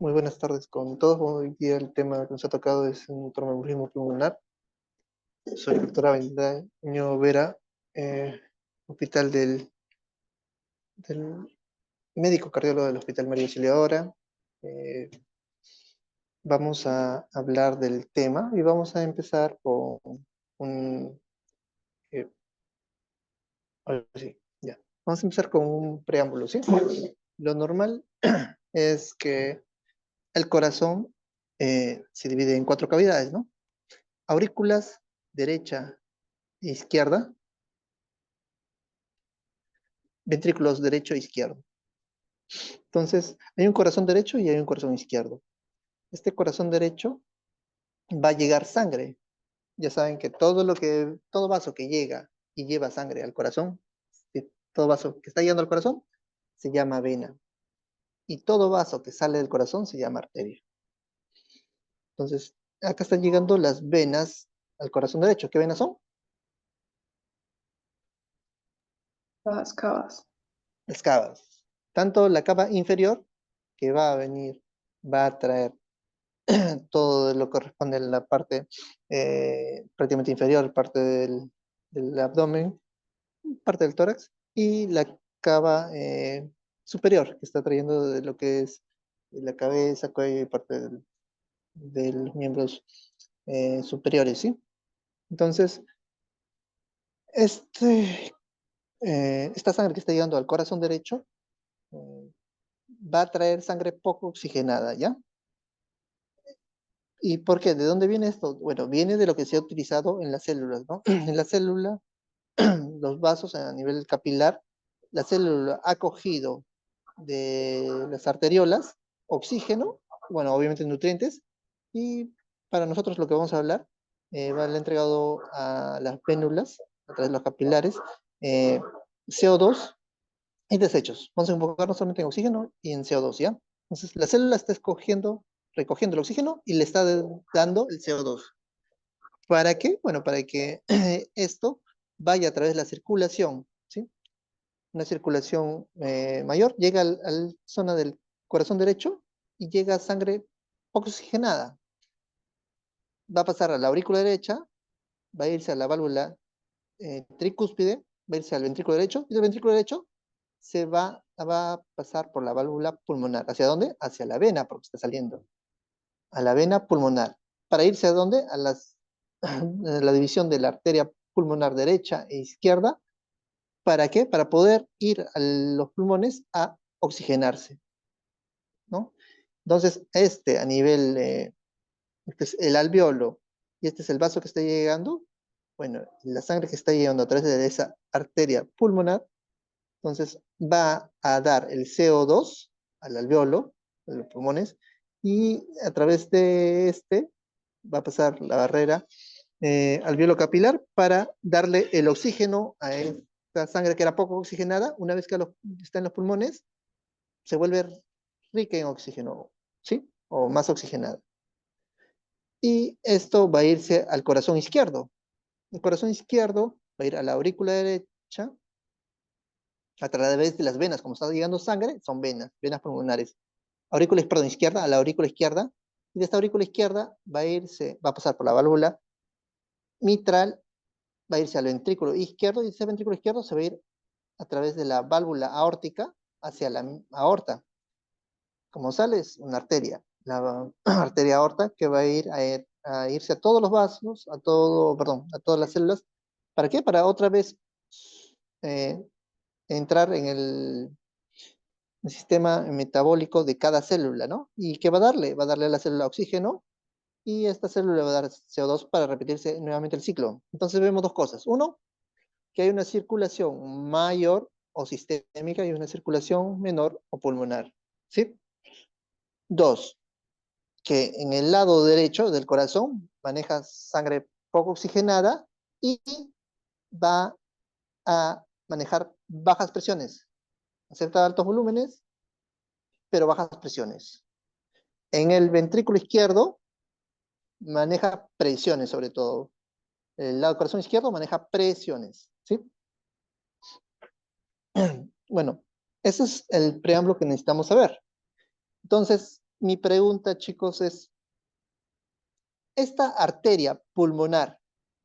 Muy buenas tardes con todos. Hoy día el tema que nos ha tocado es un tromboembolismo pulmonar. Soy el doctor Avendaño Vera, hospital del médico cardiólogo del Hospital María Auxiliadora. Eh, Vamos a hablar del tema y vamos a empezar con un... eh, ahora sí, ya. Vamos a empezar con un preámbulo, ¿sí? Lo normal es que el corazón se divide en cuatro cavidades, ¿no? Aurículas, derecha e izquierda, ventrículos derecho e izquierdo. Entonces, hay un corazón derecho y hay un corazón izquierdo. Este corazón derecho va a llegar sangre. Ya saben que todo vaso que llega y lleva sangre al corazón, todo vaso que está llegando al corazón, se llama vena. Y todo vaso que sale del corazón se llama arteria. Entonces, acá están llegando las venas al corazón derecho. ¿Qué venas son? Las cavas. Las cavas. Tanto la cava inferior, que va a venir, va a traer todo lo que corresponde a la parte prácticamente inferior, parte del abdomen, parte del tórax, y la cava superior, que está trayendo de lo que es la cabeza, cuello y parte de los miembros superiores, ¿sí? Entonces, esta sangre que está llegando al corazón derecho va a traer sangre poco oxigenada, ¿ya? ¿Y por qué? ¿De dónde viene esto? Bueno, viene de lo que se ha utilizado en las células, ¿no? En la célula, los vasos a nivel capilar, la célula ha cogido de las arteriolas oxígeno, bueno, obviamente nutrientes, y para nosotros lo que vamos a hablar, va le entregado a las vénulas, a través de los capilares, eh, CO2 y desechos. Vamos a enfocarnos solamente en oxígeno y en CO2, ¿ya? Entonces, la célula está recogiendo el oxígeno y le está dando el CO2. ¿Para qué? Bueno, para que esto vaya a través de la circulación, ¿sí? Una circulación mayor, llega al zona del corazón derecho y llega sangre poco oxigenada. Va a pasar a la aurícula derecha, va a irse a la válvula tricúspide, va a irse al ventrículo derecho, y del ventrículo derecho va a pasar por la válvula pulmonar. ¿Hacia dónde? Hacia la vena, porque está saliendo. A la vena pulmonar. ¿Para irse a dónde? A la división de la arteria pulmonar derecha e izquierda. ¿Para qué? Para poder ir a los pulmones a oxigenarse, ¿no? Entonces, a nivel, este es el alveolo y este es el vaso que está llegando, bueno, la sangre que está llegando a través de esa arteria pulmonar, entonces va a dar el CO2 al alveolo, a los pulmones, y a través de va a pasar la barrera alveolo capilar para darle el oxígeno a esta sangre que era poco oxigenada. Una vez que está en los pulmones, se vuelve rica en oxígeno, ¿sí? O más oxigenada. Y esto va a irse al corazón izquierdo. El corazón izquierdo va a ir a la aurícula derecha, a través de las venas, como está llegando sangre, son venas pulmonares. Aurícula, perdón, izquierda, a la aurícula izquierda, y de esta aurícula izquierda va a pasar por la válvula mitral, va a irse al ventrículo izquierdo, y ese ventrículo izquierdo se va a ir a través de la válvula aórtica hacia la aorta. Como sale, es una arteria, la arteria aorta que va a a irse a todos los vasos, a todas las células. ¿Para qué? Para otra vez eh, entrar en el sistema metabólico de cada célula, ¿no? ¿Y qué va a darle? Va a darle a la célula oxígeno y esta célula va a dar CO2 para repetirse nuevamente el ciclo. Entonces vemos dos cosas. Uno, que hay una circulación mayor o sistémica y una circulación menor o pulmonar, ¿sí? Dos, que en el lado derecho del corazón maneja sangre poco oxigenada y va a manejar bajas presiones. Acepta altos volúmenes, pero bajas presiones. En el ventrículo izquierdo maneja presiones sobre todo. El lado del corazón izquierdo maneja presiones, ¿sí? Bueno, ese es el preámbulo que necesitamos saber. Entonces, mi pregunta, chicos, es, ¿esta arteria pulmonar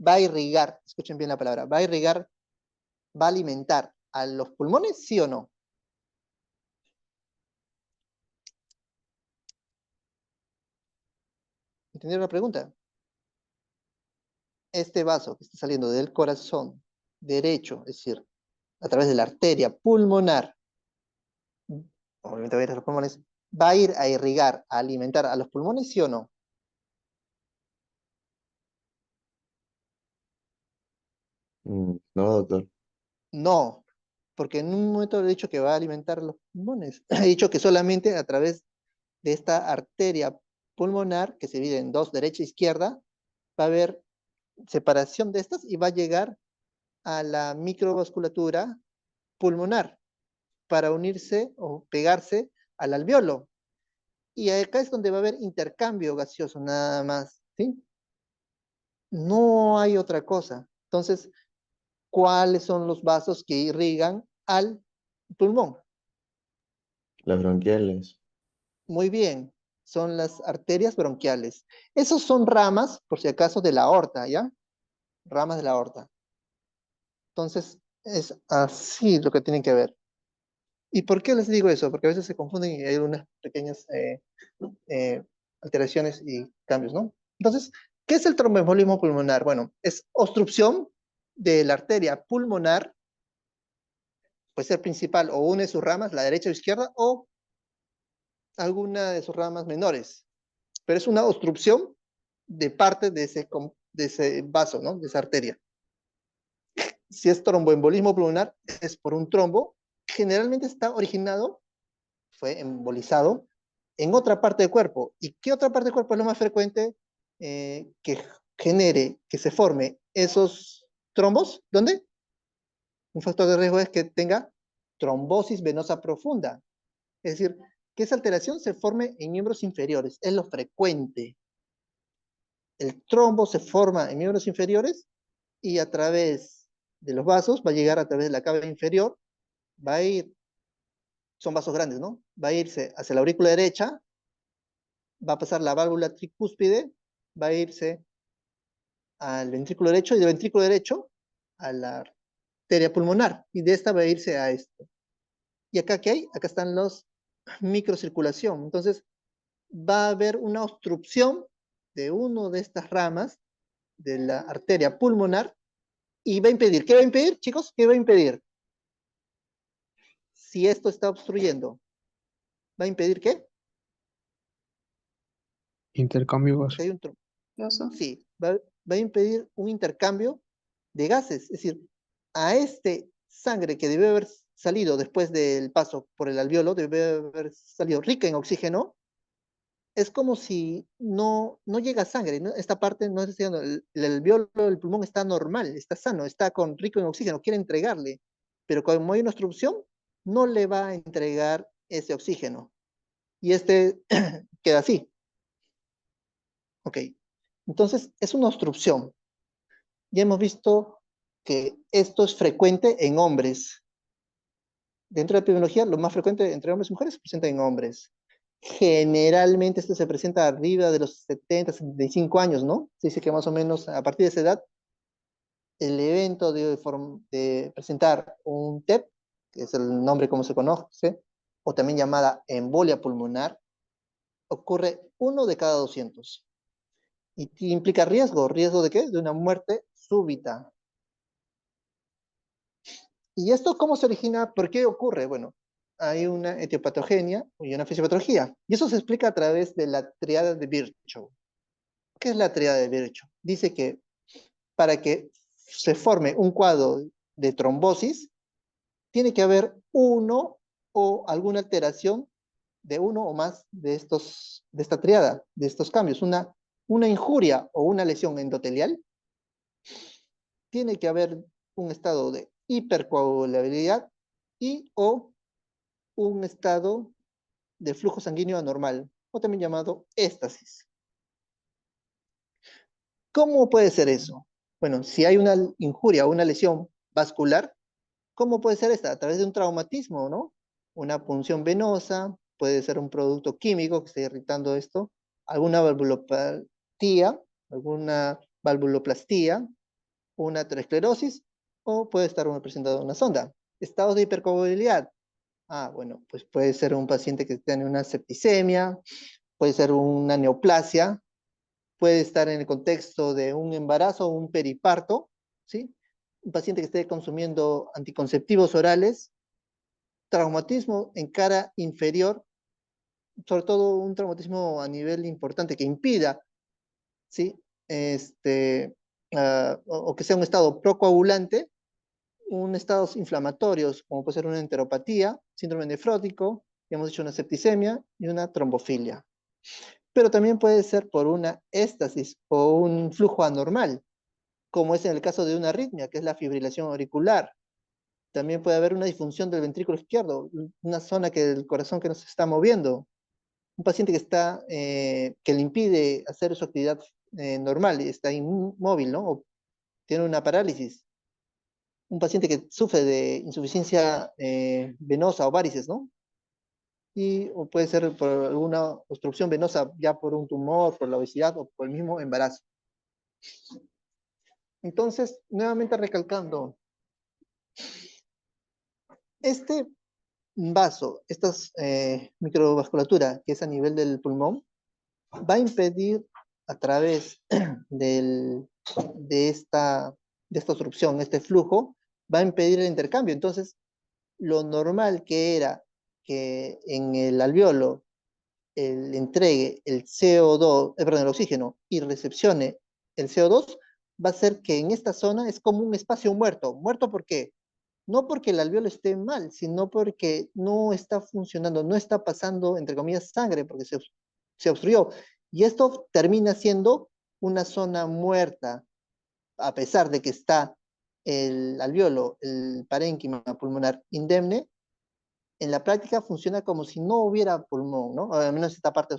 va a irrigar, escuchen bien la palabra, va a irrigar, va a alimentar a los pulmones, sí o no? ¿Entendieron la pregunta? Este vaso que está saliendo del corazón derecho, es decir, a través de la arteria pulmonar, obviamente va a ir a los pulmones, va a ir a irrigar, a alimentar a los pulmones, ¿sí o no? No, doctor. No, porque en un momento he dicho que va a alimentar los pulmones. He dicho que solamente a través de esta arteria pulmonar, que se divide en dos, derecha e izquierda, va a haber separación de estas y va a llegar a la microvasculatura pulmonar para unirse o pegarse al alveolo. Y acá es donde va a haber intercambio gaseoso, nada más, ¿sí? No hay otra cosa. Entonces, ¿cuáles son los vasos que irrigan al pulmón? Las bronquiales. Muy bien, son las arterias bronquiales. Esos son ramas, por si acaso, de la aorta, ¿ya? Ramas de la aorta. Entonces, es así lo que tienen que ver. ¿Y por qué les digo eso? Porque a veces se confunden y hay unas pequeñas eh, alteraciones y cambios, ¿no? Entonces, ¿qué es el tromboembolismo pulmonar? Bueno, es obstrucción de la arteria pulmonar, puede ser principal o una de sus ramas, la derecha o izquierda, o alguna de sus ramas menores. Pero es una obstrucción de parte de ese vaso, ¿no? De esa arteria. Si es tromboembolismo pulmonar, es por un trombo. Generalmente está originado, fue embolizado, en otra parte del cuerpo. ¿Y qué otra parte del cuerpo es lo más frecuente que genere, que se forme esos trombos? ¿Dónde? Un factor de riesgo es que tenga trombosis venosa profunda. Es decir, que esa alteración se forme en miembros inferiores. Es lo frecuente. El trombo se forma en miembros inferiores y a través de los vasos va a llegar a través de la cava inferior, va a ir, son vasos grandes, ¿no? Va a irse hacia la aurícula derecha, va a pasar la válvula tricúspide, va a irse al ventrículo derecho y del ventrículo derecho a la arteria pulmonar y de esta va a irse a esto. ¿Y acá qué hay? Acá están los microcirculación. Entonces va a haber una obstrucción de una de estas ramas de la arteria pulmonar y va a impedir. ¿Qué va a impedir, chicos? ¿Qué va a impedir? Si esto está obstruyendo, ¿va a impedir qué? Intercambio Que hay un gaseoso. sí, va a impedir un intercambio de gases. Es decir, a este sangre que debe haber salido después del paso por el alveolo, debe haber salido rica en oxígeno, es como si no llega sangre, ¿no? Esta parte no está diciendo, el alveolo del pulmón está normal, está sano, está con rico en oxígeno, quiere entregarle, pero como hay una obstrucción, no le va a entregar ese oxígeno. Y este queda así. Ok. Entonces, es una obstrucción. Ya hemos visto que esto es frecuente en hombres. Dentro de la epidemiología, lo más frecuente entre hombres y mujeres se presenta en hombres. Generalmente esto se presenta arriba de los 70, 75 años, ¿no? Se dice que más o menos a partir de esa edad, el evento de presentar un TEP, que es el nombre como se conoce, o también llamada embolia pulmonar, ocurre 1 de cada 200. ¿Y implica riesgo? ¿Riesgo de qué? De una muerte súbita. ¿Y esto cómo se origina? ¿Por qué ocurre? Bueno, hay una etiopatogenia y una fisiopatología. Y eso se explica a través de la triada de Virchow. ¿Qué es la triada de Virchow? Dice que para que se forme un cuadro de trombosis, tiene que haber uno o alguna alteración de uno o más de esta triada, de estos cambios. Una injuria o una lesión endotelial, tiene que haber un estado de hipercoagulabilidad y o un estado de flujo sanguíneo anormal, o también llamado éstasis. ¿Cómo puede ser eso? Bueno, si hay una injuria o una lesión vascular, ¿cómo puede ser esta? A través de un traumatismo, ¿no? Una punción venosa, puede ser un producto químico que esté irritando esto, alguna valvulopatía, alguna valvuloplastía, una aterosclerosis, o puede estar presentando una sonda. Estados de hipercoagulabilidad. Bueno, pues puede ser un paciente que tiene una septicemia, puede ser una neoplasia, puede estar en el contexto de un embarazo o un periparto, ¿sí? Un paciente que esté consumiendo anticonceptivos orales, traumatismo en cara inferior, sobre todo un traumatismo a nivel importante que impida, ¿sí? O que sea un estado procoagulante, un estados inflamatorios, como puede ser una enteropatía, síndrome nefrótico, ya hemos dicho una septicemia y una trombofilia. Pero también puede ser por una éstasis o un flujo anormal, como es en el caso de una arritmia, que es la fibrilación auricular. También puede haber una disfunción del ventrículo izquierdo, una zona que el corazón que no se está moviendo. Un paciente que le impide hacer su actividad normal, está inmóvil, ¿no? O tiene una parálisis. Un paciente que sufre de insuficiencia venosa o varices, ¿no? O puede ser por alguna obstrucción venosa, ya por un tumor, por la obesidad o por el mismo embarazo. Entonces, nuevamente recalcando, este vaso, esta microvasculatura que es a nivel del pulmón, va a impedir a través de esta obstrucción, este flujo, va a impedir el intercambio. Entonces, lo normal que era que en el alveolo entregue el CO2, perdón, el oxígeno y recepcione el CO2, va a ser que en esta zona es como un espacio muerto. ¿Muerto por qué? No porque el alveolo esté mal, sino porque no está funcionando, no está pasando, entre comillas, sangre, porque se obstruyó. Y esto termina siendo una zona muerta, a pesar de que está el alveolo, el parénquima pulmonar indemne, en la práctica funciona como si no hubiera pulmón, ¿no? Al menos esta parte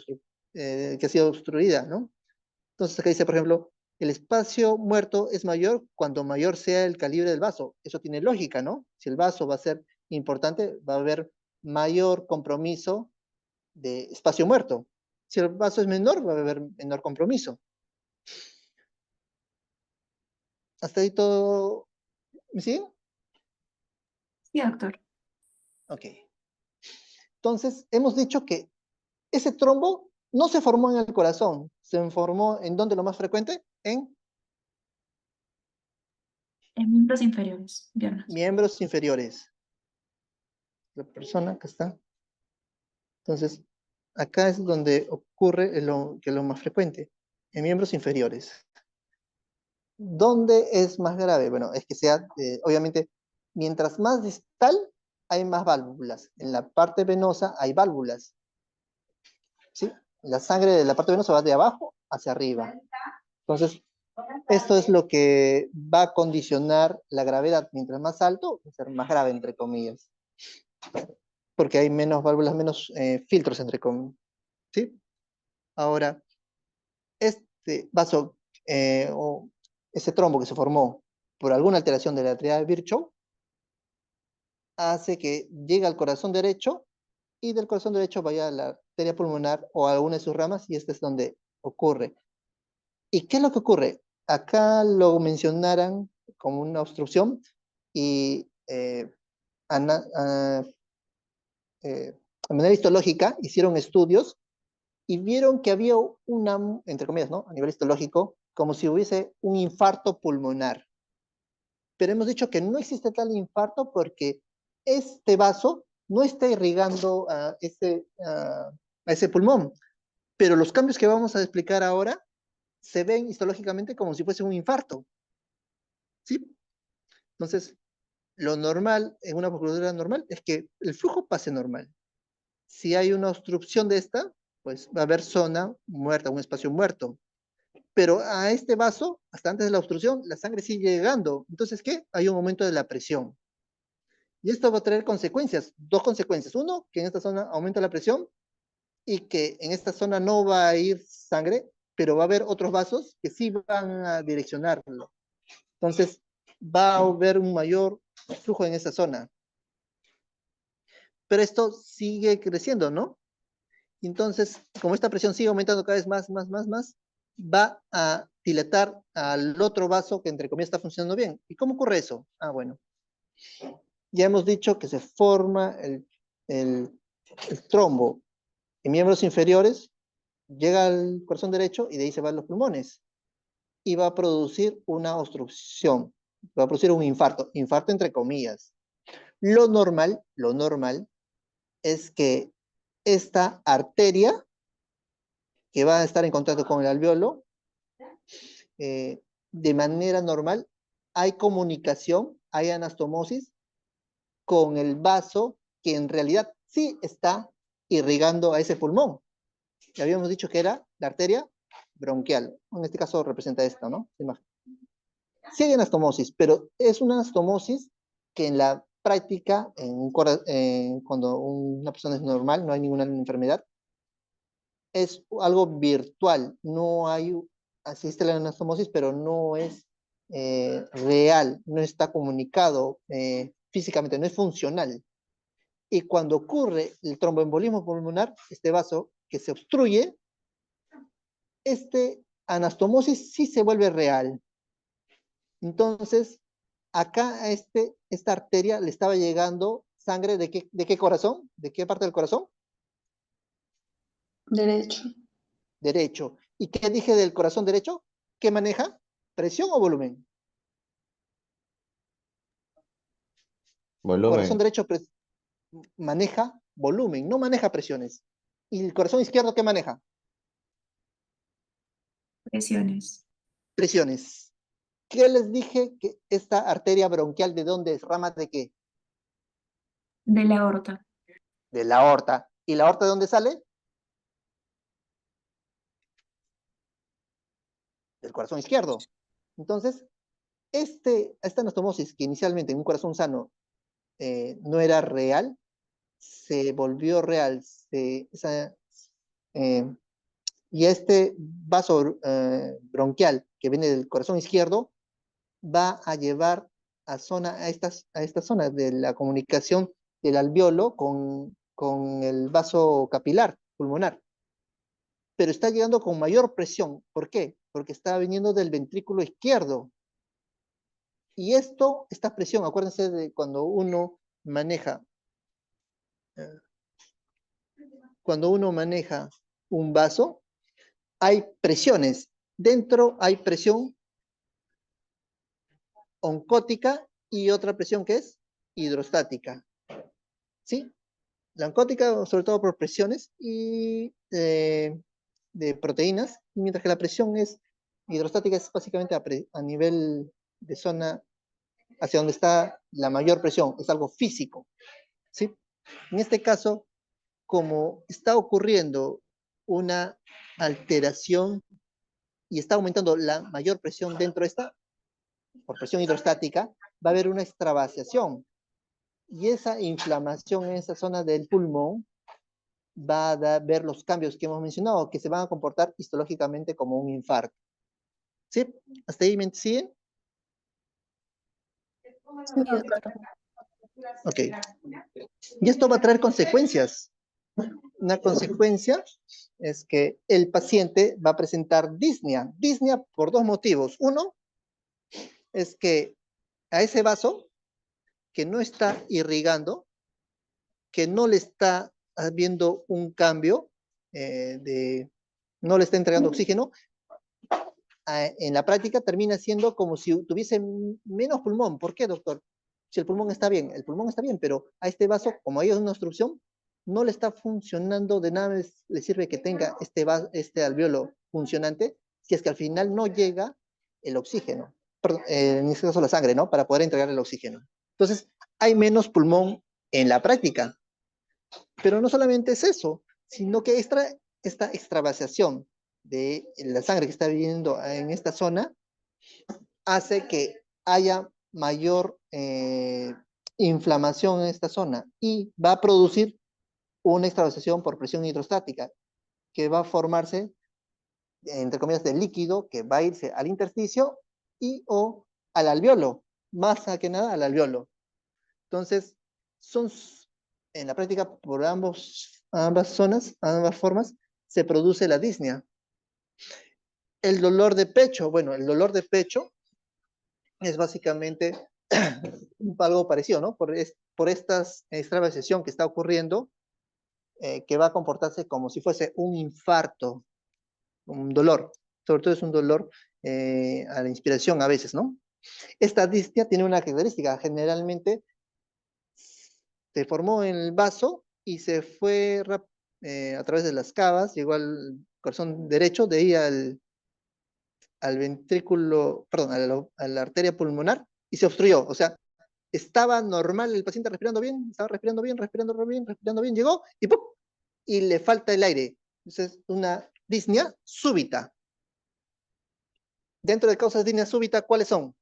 que ha sido obstruida, ¿no? Entonces acá dice, por ejemplo, el espacio muerto es mayor cuando mayor sea el calibre del vaso. Eso tiene lógica, ¿no? Si el vaso va a ser importante, va a haber mayor compromiso de espacio muerto. Si el vaso es menor, va a haber menor compromiso. ¿Hasta ahí todo? ¿Me siguen? Sí, doctor. Ok. Entonces, hemos dicho que ese trombo no se formó en el corazón, se formó en donde lo más frecuente, en En miembros inferiores, piernas. miembros inferiores. La persona que está. Entonces, acá es donde ocurre que es lo más frecuente, en miembros inferiores. ¿Dónde es más grave? Bueno, es que sea, obviamente, mientras más distal, hay más válvulas. En la parte venosa hay válvulas. ¿Sí? La sangre de la parte venosa va de abajo hacia arriba. Entonces, esto es lo que va a condicionar la gravedad. Mientras más alto, va a ser más grave, entre comillas. Porque hay menos válvulas, menos filtros, entre comillas. ¿Sí? Ahora, este vaso o ese trombo que se formó por alguna alteración de la arteria de Virchow hace que llegue al corazón derecho y del corazón derecho vaya a la arteria pulmonar o a alguna de sus ramas y este es donde ocurre. ¿Y qué es lo que ocurre? Acá lo mencionaran como una obstrucción y de manera histológica hicieron estudios y vieron que había una, entre comillas, ¿no? A nivel histológico, como si hubiese un infarto pulmonar. Pero hemos dicho que no existe tal infarto porque este vaso no está irrigando a ese pulmón. Pero los cambios que vamos a explicar ahora se ven histológicamente como si fuese un infarto. ¿Sí? Entonces, lo normal en una vasculatura normal es que el flujo pase normal. Si hay una obstrucción de esta, pues va a haber zona muerta, un espacio muerto. Pero a este vaso, hasta antes de la obstrucción, la sangre sigue llegando. Entonces, ¿qué? Hay un aumento de la presión. Y esto va a traer consecuencias, dos consecuencias. Uno, que en esta zona aumenta la presión y que en esta zona no va a ir sangre, pero va a haber otros vasos que sí van a direccionarlo. Entonces, va a haber un mayor flujo en esa zona. Pero esto sigue creciendo, ¿no? Entonces, como esta presión sigue aumentando cada vez más, va a dilatar al otro vaso que entre comillas está funcionando bien. ¿Y cómo ocurre eso? Ah, bueno. Ya hemos dicho que se forma el trombo en miembros inferiores, llega al corazón derecho y de ahí se van los pulmones. Y va a producir una obstrucción, va a producir un infarto entre comillas. Lo normal es que esta arteria que va a estar en contacto con el alveolo, de manera normal, hay comunicación, hay anastomosis con el vaso que en realidad sí está irrigando a ese pulmón. Ya habíamos dicho que era la arteria bronquial. En este caso representa esta, ¿no? Sí hay anastomosis, pero es una anastomosis que en la práctica, cuando una persona es normal, no hay ninguna enfermedad, es algo virtual. No hay, asiste la anastomosis, pero no es real, no está comunicado físicamente, no es funcional. Y cuando ocurre el tromboembolismo pulmonar, este vaso que se obstruye, este anastomosis sí se vuelve real. Entonces, acá a esta arteria le estaba llegando sangre de qué corazón, de qué parte del corazón. Derecho. Derecho. ¿Y qué dije del corazón derecho? ¿Qué maneja? ¿Presión o volumen? Corazón Volumen. derecho maneja volumen, no maneja presiones. ¿Y el corazón izquierdo qué maneja? Presiones. Presiones. ¿Qué les dije que esta arteria bronquial de dónde es? ¿Rama de qué? De la aorta. De la aorta. ¿Y la aorta de dónde sale? Del corazón izquierdo. Entonces, esta anastomosis que inicialmente en un corazón sano no era real, se volvió real. Y este vaso bronquial que viene del corazón izquierdo va a llevar a esta zona de la comunicación del alveolo con el vaso capilar pulmonar. Pero está llegando con mayor presión. ¿Por qué? Porque está viniendo del ventrículo izquierdo. Y esta presión, acuérdense de cuando uno maneja un vaso, hay presiones. Dentro hay presión oncótica y otra presión que es hidrostática. ¿Sí? La oncótica, sobre todo por presiones y de proteínas, mientras que la presión hidrostática es básicamente a nivel de zona hacia donde está la mayor presión, es algo físico. ¿Sí? En este caso, como está ocurriendo una alteración y está aumentando la mayor presión dentro de esta, por presión hidrostática, va a haber una extravasación. Y esa inflamación en esa zona del pulmón va a ver los cambios que hemos mencionado, que se van a comportar histológicamente como un infarto. ¿Sí? ¿Hasta ahí me siguen? Sí, doctor. Ok. Y esto va a traer consecuencias. Una consecuencia es que el paciente va a presentar disnea. Disnea por dos motivos. Uno es que a ese vaso que no está irrigando, que no le está habiendo un cambio, no le está entregando oxígeno, en la práctica termina siendo como si tuviese menos pulmón. ¿Por qué, doctor? Si el pulmón está bien, pero a este vaso, como hay una obstrucción, no le está funcionando, de nada le sirve que tenga este alveolo funcionante, si es que al final no llega el oxígeno, perdón, en este caso la sangre, ¿no? Para poder entregar el oxígeno. Entonces, hay menos pulmón en la práctica. Pero no solamente es eso, sino que esta extravasación de la sangre que está viviendo en esta zona hace que haya mayor inflamación en esta zona y va a producir una extravasación por presión hidrostática que va a formarse, entre comillas, de líquido que va a irse al intersticio y o al alveolo, más que nada al alveolo. Entonces, son en la práctica por ambos a ambas zonas, a ambas formas, se produce la disnea. El dolor de pecho, bueno, el dolor de pecho es básicamente algo parecido, ¿no? Por esta extravasiación que está ocurriendo, que va a comportarse como si fuese un infarto, un dolor. Sobre todo es un dolor a la inspiración a veces, ¿no? Esta disnea tiene una característica, generalmente se formó en el vaso y se fue a través de las cavas, llegó al corazón derecho, de ahí al ventrículo, perdón, a la arteria pulmonar y se obstruyó. O sea, estaba normal el paciente respirando bien, estaba respirando bien, respirando bien, llegó y ¡pum! Y le falta el aire. Entonces, una disnea súbita. Dentro de causas de disnea súbita, ¿cuáles son?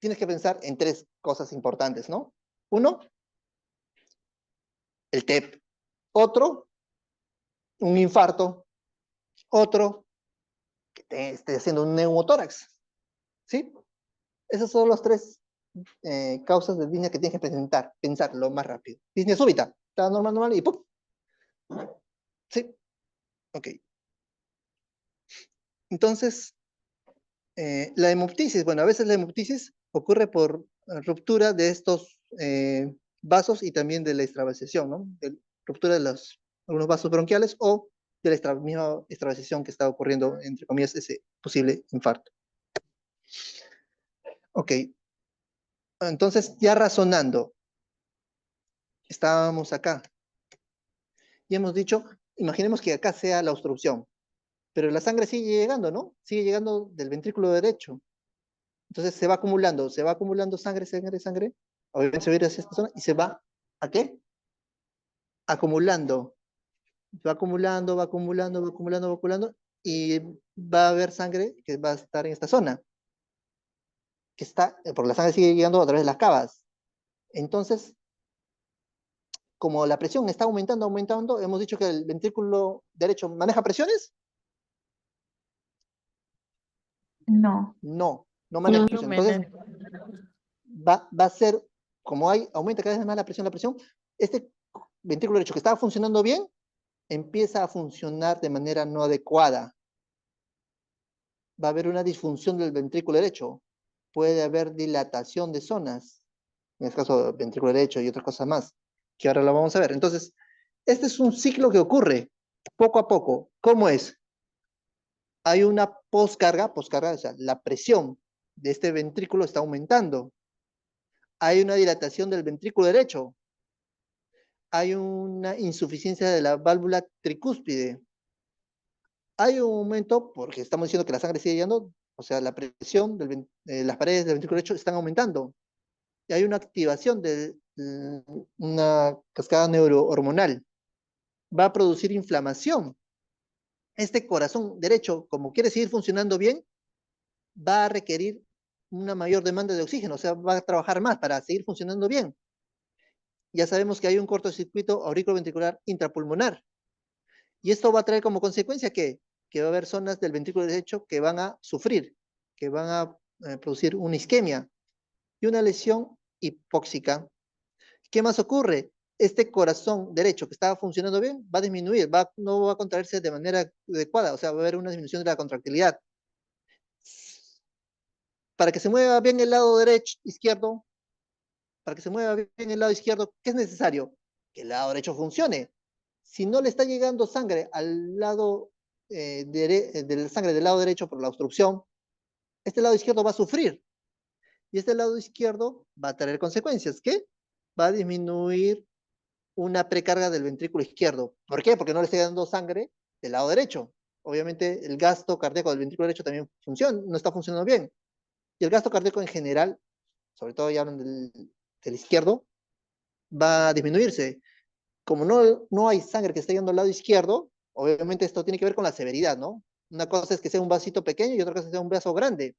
Tienes que pensar en tres cosas importantes, ¿no? Uno, el TEP. Otro, un infarto. Otro, que te esté haciendo un neumotórax. ¿Sí? Esas son las tres causas de disnea que tienes que pensar lo más rápido. Disnea súbita. Está normal y ¡pum! ¿Sí? Ok. Entonces, la hemoptisis, bueno, a veces la hemoptisis ocurre por ruptura de estos vasos y también de la extravasación, ¿no? De ruptura de algunos vasos bronquiales o de la misma extravasación que está ocurriendo, entre comillas, ese posible infarto. Ok, entonces ya razonando, estábamos acá y hemos dicho, imaginemos que acá sea la obstrucción, pero la sangre sigue llegando, ¿no? Sigue llegando del ventrículo derecho. Entonces se va acumulando sangre. Obviamente se va a ir hacia esta zona y se va, ¿a qué? Acumulando. Va acumulando y va a haber sangre que va a estar en esta zona. Que está, porque la sangre sigue llegando a través de las cavas. Entonces, como la presión está aumentando, hemos dicho que el ventrículo derecho maneja presiones. No. No maneja presión. Entonces, va a ser, como aumenta cada vez más la presión, este ventrículo derecho que estaba funcionando bien, empieza a funcionar de manera no adecuada. Va a haber una disfunción del ventrículo derecho. Puede haber dilatación de zonas, en este caso ventrículo derecho y otras cosas más, que ahora lo vamos a ver. Entonces, este es un ciclo que ocurre poco a poco. ¿Cómo es? Hay una poscarga, o sea, la presión de este ventrículo está aumentando. Hay una dilatación del ventrículo derecho. Hay una insuficiencia de la válvula tricúspide. Hay un aumento, porque estamos diciendo que la sangre sigue llegando, o sea, la presión de las paredes del ventrículo derecho están aumentando. Y hay una activación de una cascada neurohormonal. Va a producir inflamación. Este corazón derecho, como quiere seguir funcionando bien, va a requerir una mayor demanda de oxígeno, o sea, va a trabajar más para seguir funcionando bien. Ya sabemos que hay un cortocircuito auriculoventricular intrapulmonar. Y esto va a traer como consecuencia que va a haber zonas del ventrículo derecho que van a sufrir, que van a producir una isquemia y una lesión hipóxica. ¿Qué más ocurre? Este corazón derecho que estaba funcionando bien va a disminuir, no va a contraerse de manera adecuada, o sea, va a haber una disminución de la contractilidad. Para que se mueva bien el lado derecho, izquierdo, para que se mueva bien el lado izquierdo, ¿qué es necesario? Que el lado derecho funcione. Si no le está llegando sangre al lado de la sangre del lado derecho por la obstrucción, este lado izquierdo va a sufrir. Y este lado izquierdo va a tener consecuencias. ¿Qué? Va a disminuir una precarga del ventrículo izquierdo. ¿Por qué? Porque no le está dando sangre del lado derecho. Obviamente el gasto cardíaco del ventrículo derecho también no está funcionando bien. Y el gasto cardíaco en general, sobre todo ya hablan del izquierdo, va a disminuirse. Como no hay sangre que esté yendo al lado izquierdo, obviamente esto tiene que ver con la severidad, ¿no? Una cosa es que sea un vasito pequeño y otra cosa es que sea un vaso grande.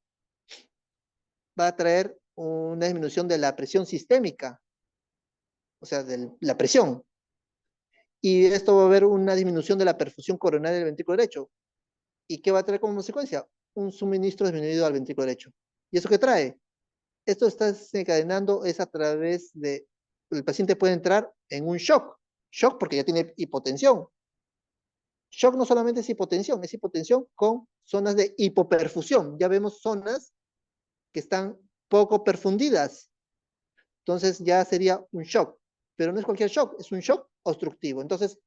Va a traer una disminución de la presión sistémica, o sea, de la presión. Y esto va a haber una disminución de la perfusión coronaria del ventrículo derecho. ¿Y qué va a traer como consecuencia? Un suministro disminuido al ventrículo derecho. ¿Y eso qué trae? Esto está desencadenando es a través de, el paciente puede entrar en un shock. Shock porque ya tiene hipotensión. Shock no solamente es hipotensión con zonas de hipoperfusión. Ya vemos zonas que están poco perfundidas. Entonces ya sería un shock. Pero no es cualquier shock, es un shock obstructivo. Entonces,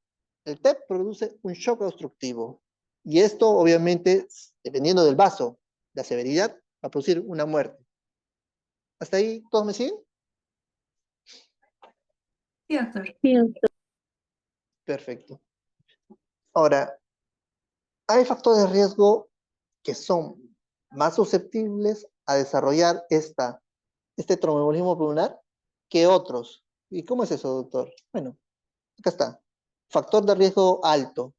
el TEP produce un shock obstructivo. Y esto, obviamente, dependiendo del vaso, la severidad, va a producir una muerte. ¿Hasta ahí todos me siguen? Sí, doctor. Perfecto. Ahora, hay factores de riesgo que son más susceptibles a desarrollar este tromboembolismo pulmonar que otros. ¿Y cómo es eso, doctor? Bueno, acá está. Factor de riesgo alto.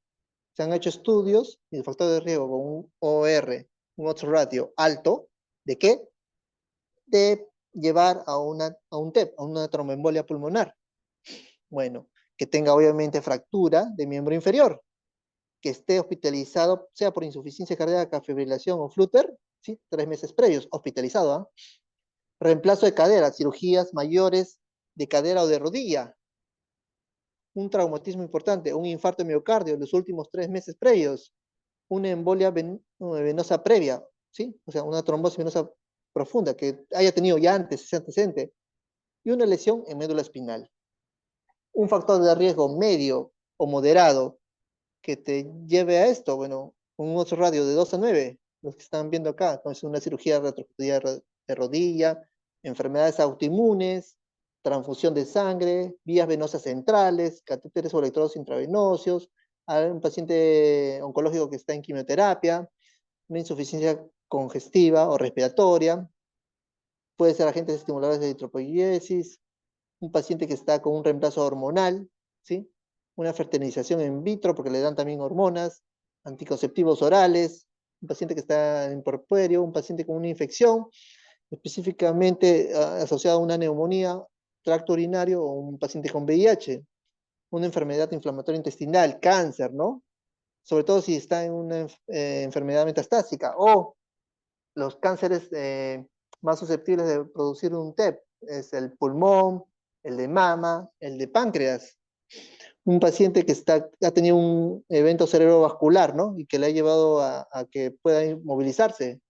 Se han hecho estudios y el factor de riesgo con un OR, un odds ratio alto, ¿de qué? De llevar a un TEP, a una tromboembolia pulmonar. Bueno, que tenga obviamente fractura de miembro inferior, que esté hospitalizado, sea por insuficiencia cardíaca, fibrilación o flúter, ¿sí? 3 meses previos, hospitalizado, ¿ah? Reemplazo de cadera, cirugías mayores de cadera o de rodilla, un traumatismo importante, un infarto de miocardio en los últimos 3 meses previos, una embolia venosa previa, ¿sí? O sea, una trombosis venosa profunda que haya tenido ya antes ese antecedente, y una lesión en médula espinal. Un factor de riesgo medio o moderado que te lleve a esto, bueno, un otro radio de 2 a 9, los que están viendo acá, entonces una cirugía de rodilla, enfermedades autoinmunes, transfusión de sangre, vías venosas centrales, catéteres o electrodos intravenosos, a un paciente oncológico que está en quimioterapia, una insuficiencia congestiva o respiratoria, puede ser agentes estimuladores de eritropoiesis, un paciente que está con un reemplazo hormonal, ¿sí? Una fertilización in vitro porque le dan también hormonas, anticonceptivos orales, un paciente que está en puerperio, un paciente con una infección, específicamente asociado a una neumonía, tracto urinario o un paciente con VIH, una enfermedad inflamatoria intestinal, cáncer, ¿no? Sobre todo si está en una enfermedad metastásica, o los cánceres más susceptibles de producir un TEP, es el pulmón, el de mama, el de páncreas. Un paciente que ha tenido un evento cerebrovascular, ¿no? Y que le ha llevado a que pueda movilizarse.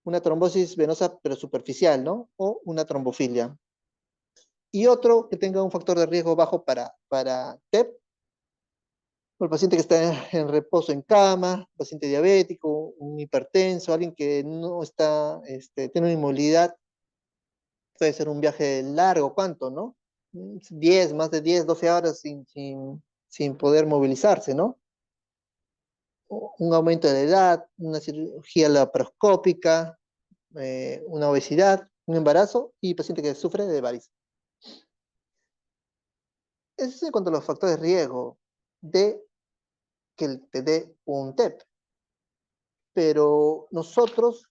Una trombosis venosa pero superficial, ¿no? O una trombofilia. Y otro que tenga un factor de riesgo bajo para TEP, o el paciente que está en reposo en cama, paciente diabético, un hipertenso, alguien que no está, tiene una inmovilidad, puede ser un viaje largo, ¿cuánto, no? 10, más de 10, 12 horas sin poder movilizarse, ¿no? Un aumento de la edad, una cirugía laparoscópica, una obesidad, un embarazo y paciente que sufre de varices. Eso es en cuanto a los factores de riesgo de que te dé un TEP. Pero nosotros,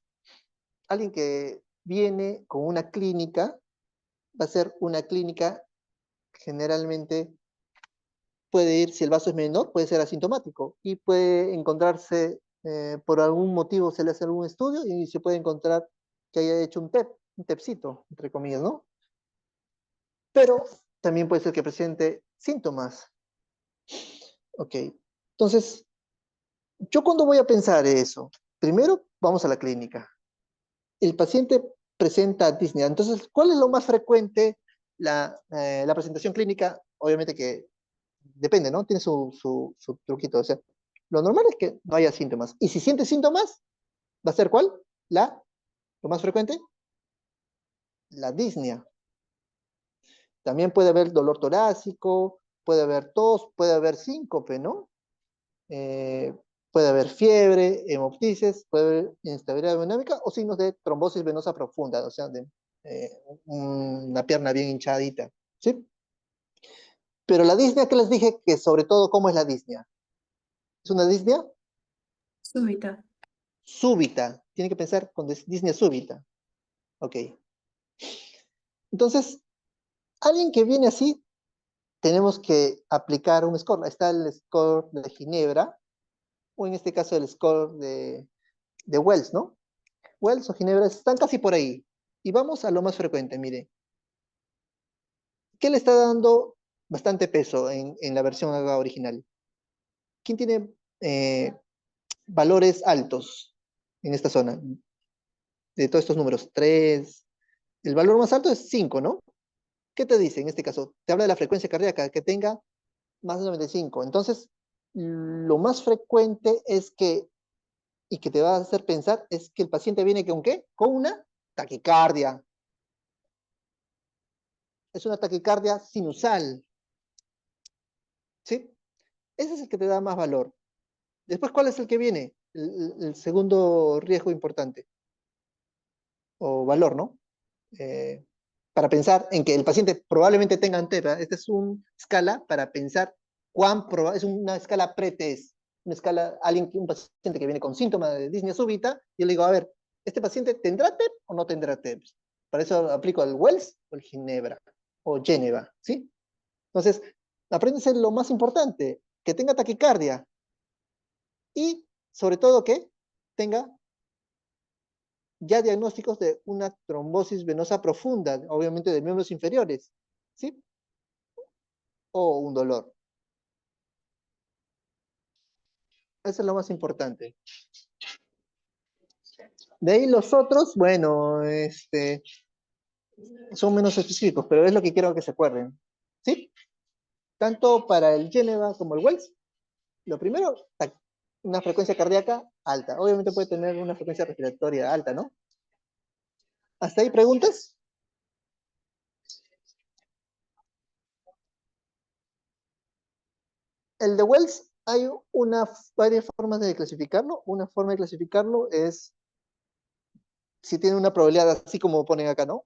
alguien que viene con una clínica, va a ser una clínica generalmente puede ir, si el vaso es menor, puede ser asintomático y puede encontrarse, por algún motivo se le hace algún estudio y se puede encontrar que haya hecho un TEP, un TEPcito, entre comillas, ¿no? Pero también puede ser que presente síntomas. Ok, entonces, ¿yo cuándo voy a pensar eso? Primero, vamos a la clínica. El paciente presenta disnea. Entonces, ¿cuál es lo más frecuente? La presentación clínica, obviamente que depende, ¿no? Tiene su truquito. O sea, lo normal es que no haya síntomas. Y si siente síntomas, ¿va a ser cuál? Lo más frecuente, la disnea. También puede haber dolor torácico, puede haber tos, puede haber síncope, ¿no? Puede haber fiebre, hemoptisis, puede haber inestabilidad hemodinámica o signos de trombosis venosa profunda, o sea, de una pierna bien hinchadita, ¿sí? Pero la disnea, ¿qué les dije? Que sobre todo, ¿cómo es la disnea? ¿Es una disnea? Súbita. Súbita. Tiene que pensar con disnea súbita. Ok. Entonces, alguien que viene así, tenemos que aplicar un score. Está el score de Ginebra, o en este caso el score de Wells, ¿no? Wells o Ginebra están casi por ahí. Y vamos a lo más frecuente, mire. ¿Qué le está dando bastante peso en la versión original. ¿Quién tiene valores altos en esta zona? De todos estos números, 3. El valor más alto es 5, ¿no? ¿Qué te dice en este caso? Te habla de la frecuencia cardíaca, que tenga más de 95. Entonces, lo más frecuente es que, y que te va a hacer pensar, es que el paciente viene con ¿qué? Con una taquicardia. Es una taquicardia sinusal. ¿Sí? Ese es el que te da más valor. Después, ¿cuál es el que viene? El segundo riesgo importante. O valor, ¿no? Para pensar en que el paciente probablemente tenga antera. Esta es una escala para pensar es una escala pre-test, una escala, un paciente que viene con síntomas de disnea súbita, yo le digo, a ver, ¿este paciente tendrá TEP o no tendrá TEP? Para eso aplico el Wells o el Ginebra, o Geneva, ¿sí? Entonces, apréndese lo más importante, que tenga taquicardia, y sobre todo que tenga ya diagnósticos de una trombosis venosa profunda, obviamente de miembros inferiores, ¿sí? O un dolor. Eso es lo más importante. De ahí los otros, bueno, son menos específicos, pero es lo que quiero que se acuerden, ¿sí? Tanto para el Geneva como el Wells, lo primero, una frecuencia cardíaca alta. Obviamente puede tener una frecuencia respiratoria alta, ¿no? ¿Hasta ahí preguntas? El de Wells hay varias formas de clasificarlo. Una forma de clasificarlo es si tiene una probabilidad, así como ponen acá, ¿no?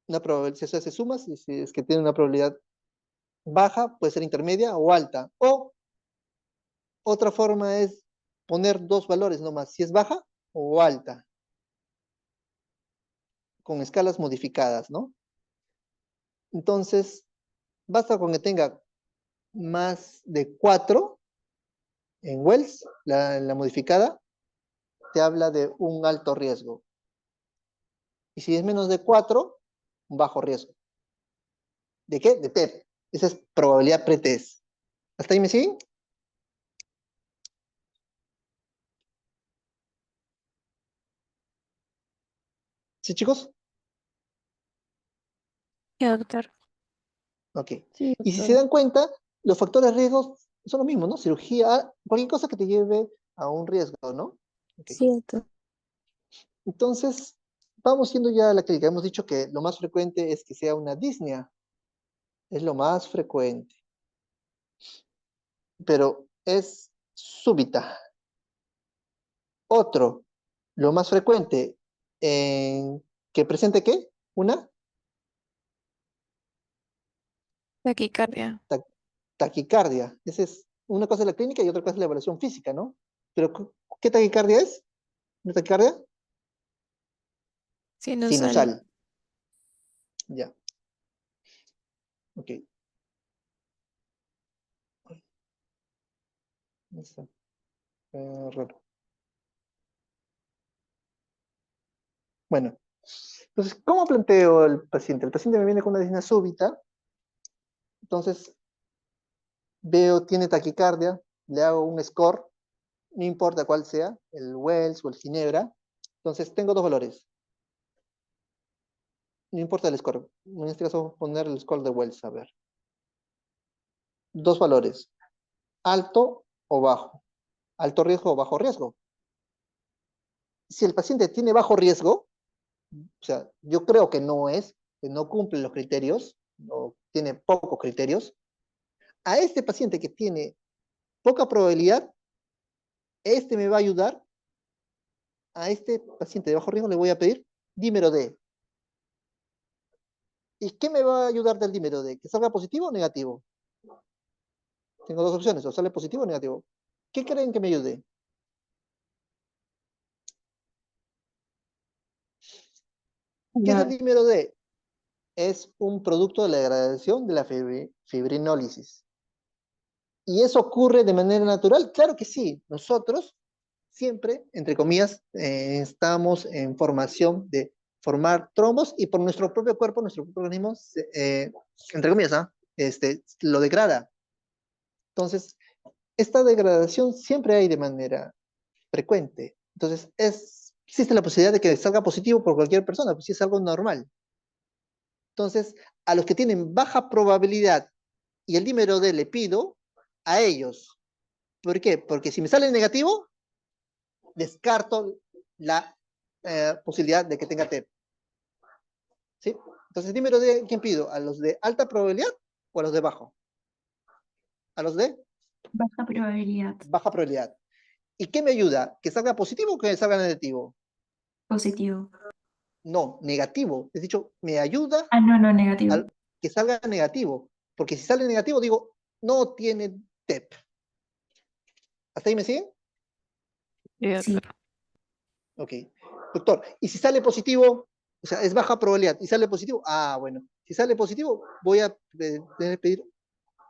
Una probabilidad, si se hace sumas, y si es que tiene una probabilidad baja, puede ser intermedia o alta. O otra forma es poner dos valores nomás, si es baja o alta, con escalas modificadas, ¿no? Entonces, basta con que tenga más de 4 en Wells, la modificada, te habla de un alto riesgo. Y si es menos de 4, un bajo riesgo. ¿De qué? De TEP. Esa es probabilidad pretest. ¿Hasta ahí me siguen? ¿Sí, chicos? Sí, doctor. Ok. Sí, Y si se doctor. dan cuenta, los factores de riesgo son los mismos, ¿no? Cirugía, cualquier cosa que te lleve a un riesgo, ¿no? Ok. Sí, doctor. Entonces, vamos yendo ya a la clínica. Hemos dicho que lo más frecuente es que sea una disnea. Es lo más frecuente. Pero es súbita. Otro, lo más frecuente, que presente ¿qué? Una Taquicardia. taquicardia. Esa es una cosa es la clínica y otra cosa es la evaluación física, ¿no? Pero, ¿qué taquicardia es? ¿Una taquicardia? Sinusal. Sinusal. Ya. Ok. Está, raro. Bueno, entonces, ¿cómo planteo al paciente? El paciente me viene con una disnea súbita, entonces veo, tiene taquicardia, le hago un score, no importa cuál sea, el Wells o el Ginebra, entonces tengo dos valores, no importa el score, en este caso voy a poner el score de Wells, a ver, dos valores, alto o bajo, alto riesgo o bajo riesgo. Si el paciente tiene bajo riesgo, o sea, yo creo que no cumple los criterios, o tiene pocos criterios, a este paciente que tiene poca probabilidad, este me va a ayudar, a este paciente de bajo riesgo le voy a pedir dímero D. ¿Y qué me va a ayudar del dímero D? ¿Que salga positivo o negativo? Tengo dos opciones, o sale positivo o negativo. ¿Qué creen que me ayude? ¿Qué es el La dímero D? Es un producto de la degradación de la fibrinólisis. ¿Y eso ocurre de manera natural? Claro que sí. Nosotros siempre, entre comillas, estamos en formación de formar trombos y por nuestro propio cuerpo, nuestro propio organismo, entre comillas, lo degrada. Entonces, esta degradación siempre hay de manera frecuente. Entonces, existe la posibilidad de que salga positivo por cualquier persona, pues si es algo normal. Entonces, a los que tienen baja probabilidad y el dímero D le pido, a ellos. ¿Por qué? Porque si me sale negativo, descarto la posibilidad de que tenga TEP. ¿Sí? Entonces, dímero D, ¿quién pido? ¿A los de alta probabilidad o a los de bajo? A los de Baja probabilidad. baja probabilidad. ¿Y qué me ayuda? ¿Que salga positivo o que salga negativo? Positivo. No, negativo. Es dicho, me ayuda Ah, no, negativo. a que salga negativo. Porque si sale negativo, digo, no tiene TEP. ¿Hasta ahí me siguen? Sí, Sí. doctor. Ok. Doctor, ¿y si sale positivo? O sea, es baja probabilidad. ¿Y sale positivo? Ah, bueno. Si sale positivo, voy a pedir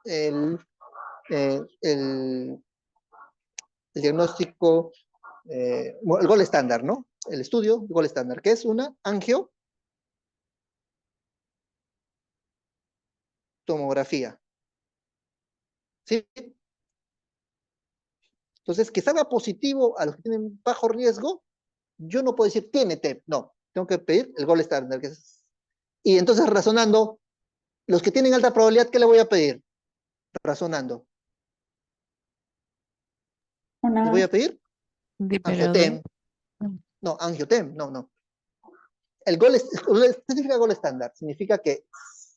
el, el diagnóstico, el gol estándar, ¿no? El estudio, el gol estándar, que es una angiotomografía. ¿Sí? Entonces, que salga positivo a los que tienen bajo riesgo, yo no puedo decir tiene TEP, no. Tengo que pedir el gol estándar. Y entonces, razonando, los que tienen alta probabilidad, ¿qué le voy a pedir? Razonando. Les voy a pedir Dímero angiotem. D. No, angiotem, no. ¿Qué significa gol estándar? Significa que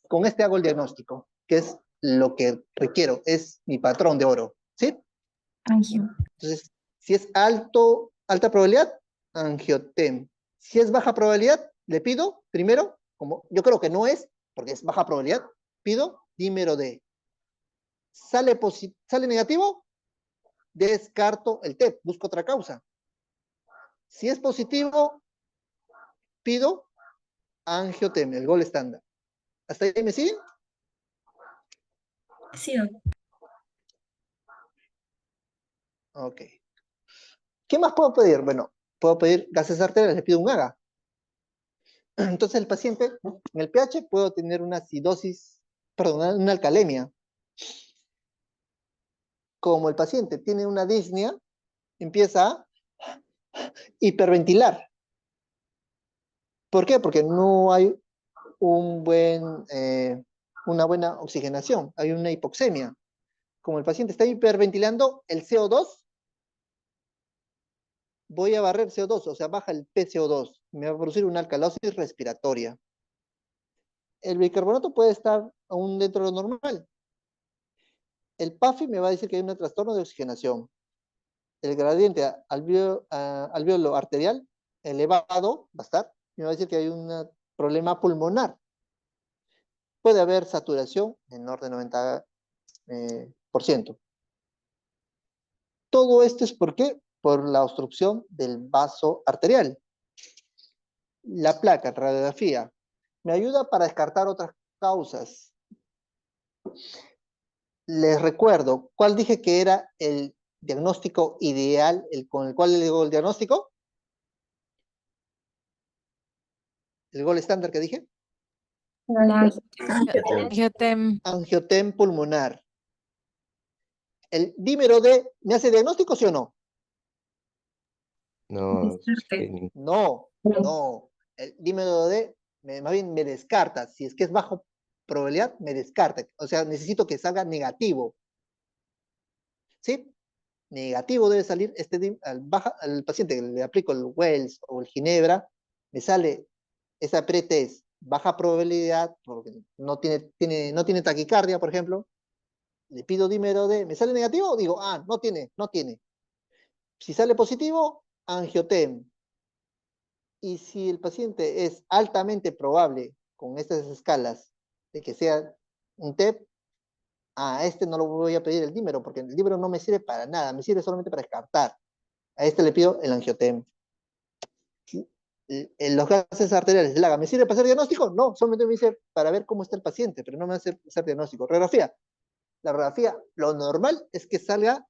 con este hago el diagnóstico, que es lo que requiero, es mi patrón de oro, ¿sí? Angio. Entonces, si es alta probabilidad, angiotem. Si es baja probabilidad, le pido, primero, como yo creo que no es, porque es baja probabilidad, pido dímero D. Sale negativo, descarto el TEP, busco otra causa. Si es positivo, pido angiotem, el gol estándar. ¿Hasta ahí me siguen? Sí, doctor. Ok. ¿Qué más puedo pedir? Bueno, puedo pedir gases arteriales, le pido un AGA. Entonces el paciente, en el pH, puedo tener una acidosis, perdón, una alcalemia. Como el paciente tiene una disnea, empieza a hiperventilar. ¿Por qué? Porque no hay una buena oxigenación, hay una hipoxemia. Como el paciente está hiperventilando, el CO2, voy a barrer CO2, o sea, baja el PCO2, me va a producir una alcalosis respiratoria. El bicarbonato puede estar aún dentro de lo normal. El PAFI me va a decir que hay un trastorno de oxigenación. El gradiente alveolo arterial elevado va a estar, me va a decir que hay un problema pulmonar. Puede haber saturación menor de 90%. Todo esto es ¿por qué? Por la obstrucción del vaso arterial. La placa, radiografía, me ayuda para descartar otras causas. Les recuerdo, ¿cuál dije que era el diagnóstico ideal con el cual le digo el diagnóstico? ¿El gol estándar que dije? La Angiotem. Angiotem pulmonar. ¿El dímero D me hace diagnóstico, sí o no? No, Descarte. No. El dímero D más bien me descarta. Si es que es bajo probabilidad, me descarta. O sea, necesito que salga negativo. ¿Sí? Negativo debe salir al paciente que le aplico el Wells o el Ginebra, me sale esa pretest baja probabilidad, porque no tiene taquicardia, por ejemplo, le pido dímero D, ¿me sale negativo? Digo, no tiene. Si sale positivo, angiotem. Y si el paciente es altamente probable, con estas escalas, de que sea un TEP, a este no lo voy a pedir el dímero, porque el dímero no me sirve para nada, me sirve solamente para descartar. A este le pido el angiotem. Los gases arteriales, el AGA, ¿me sirve para hacer diagnóstico? No, solamente me sirve para ver cómo está el paciente, pero no me hace hacer diagnóstico. Radiografía. La radiografía, lo normal es que salga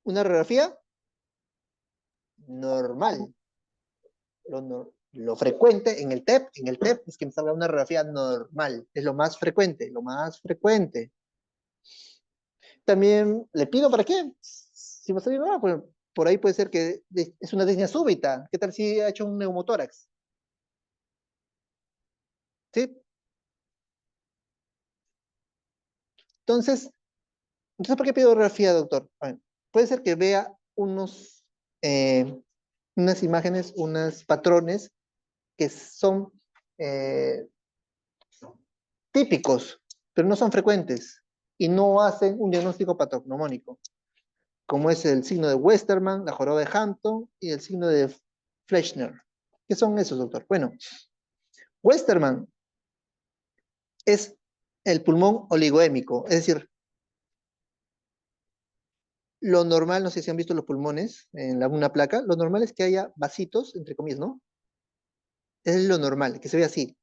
una radiografía normal. Lo frecuente en el TEP es que me salga una radiografía normal. Es lo más frecuente, lo más frecuente. También le pido para qué. Si va a salir normal, pues, por ahí puede ser que es una disnea súbita. ¿Qué tal si ha hecho un neumotórax? ¿Sí? Entonces, ¿por qué pido radiografía, doctor? Bueno, puede ser que vea unas imágenes, unos patrones que son típicos, pero no son frecuentes y no hacen un diagnóstico patognomónico, como es el signo de Westermann, la joroba de Hampton y el signo de Fleischner. ¿Qué son esos, doctor? Bueno, Westermann es el pulmón oligoémico, es decir, lo normal, no sé si han visto los pulmones en una placa, lo normal es que haya vasitos, entre comillas, ¿no? Es lo normal, que se ve así,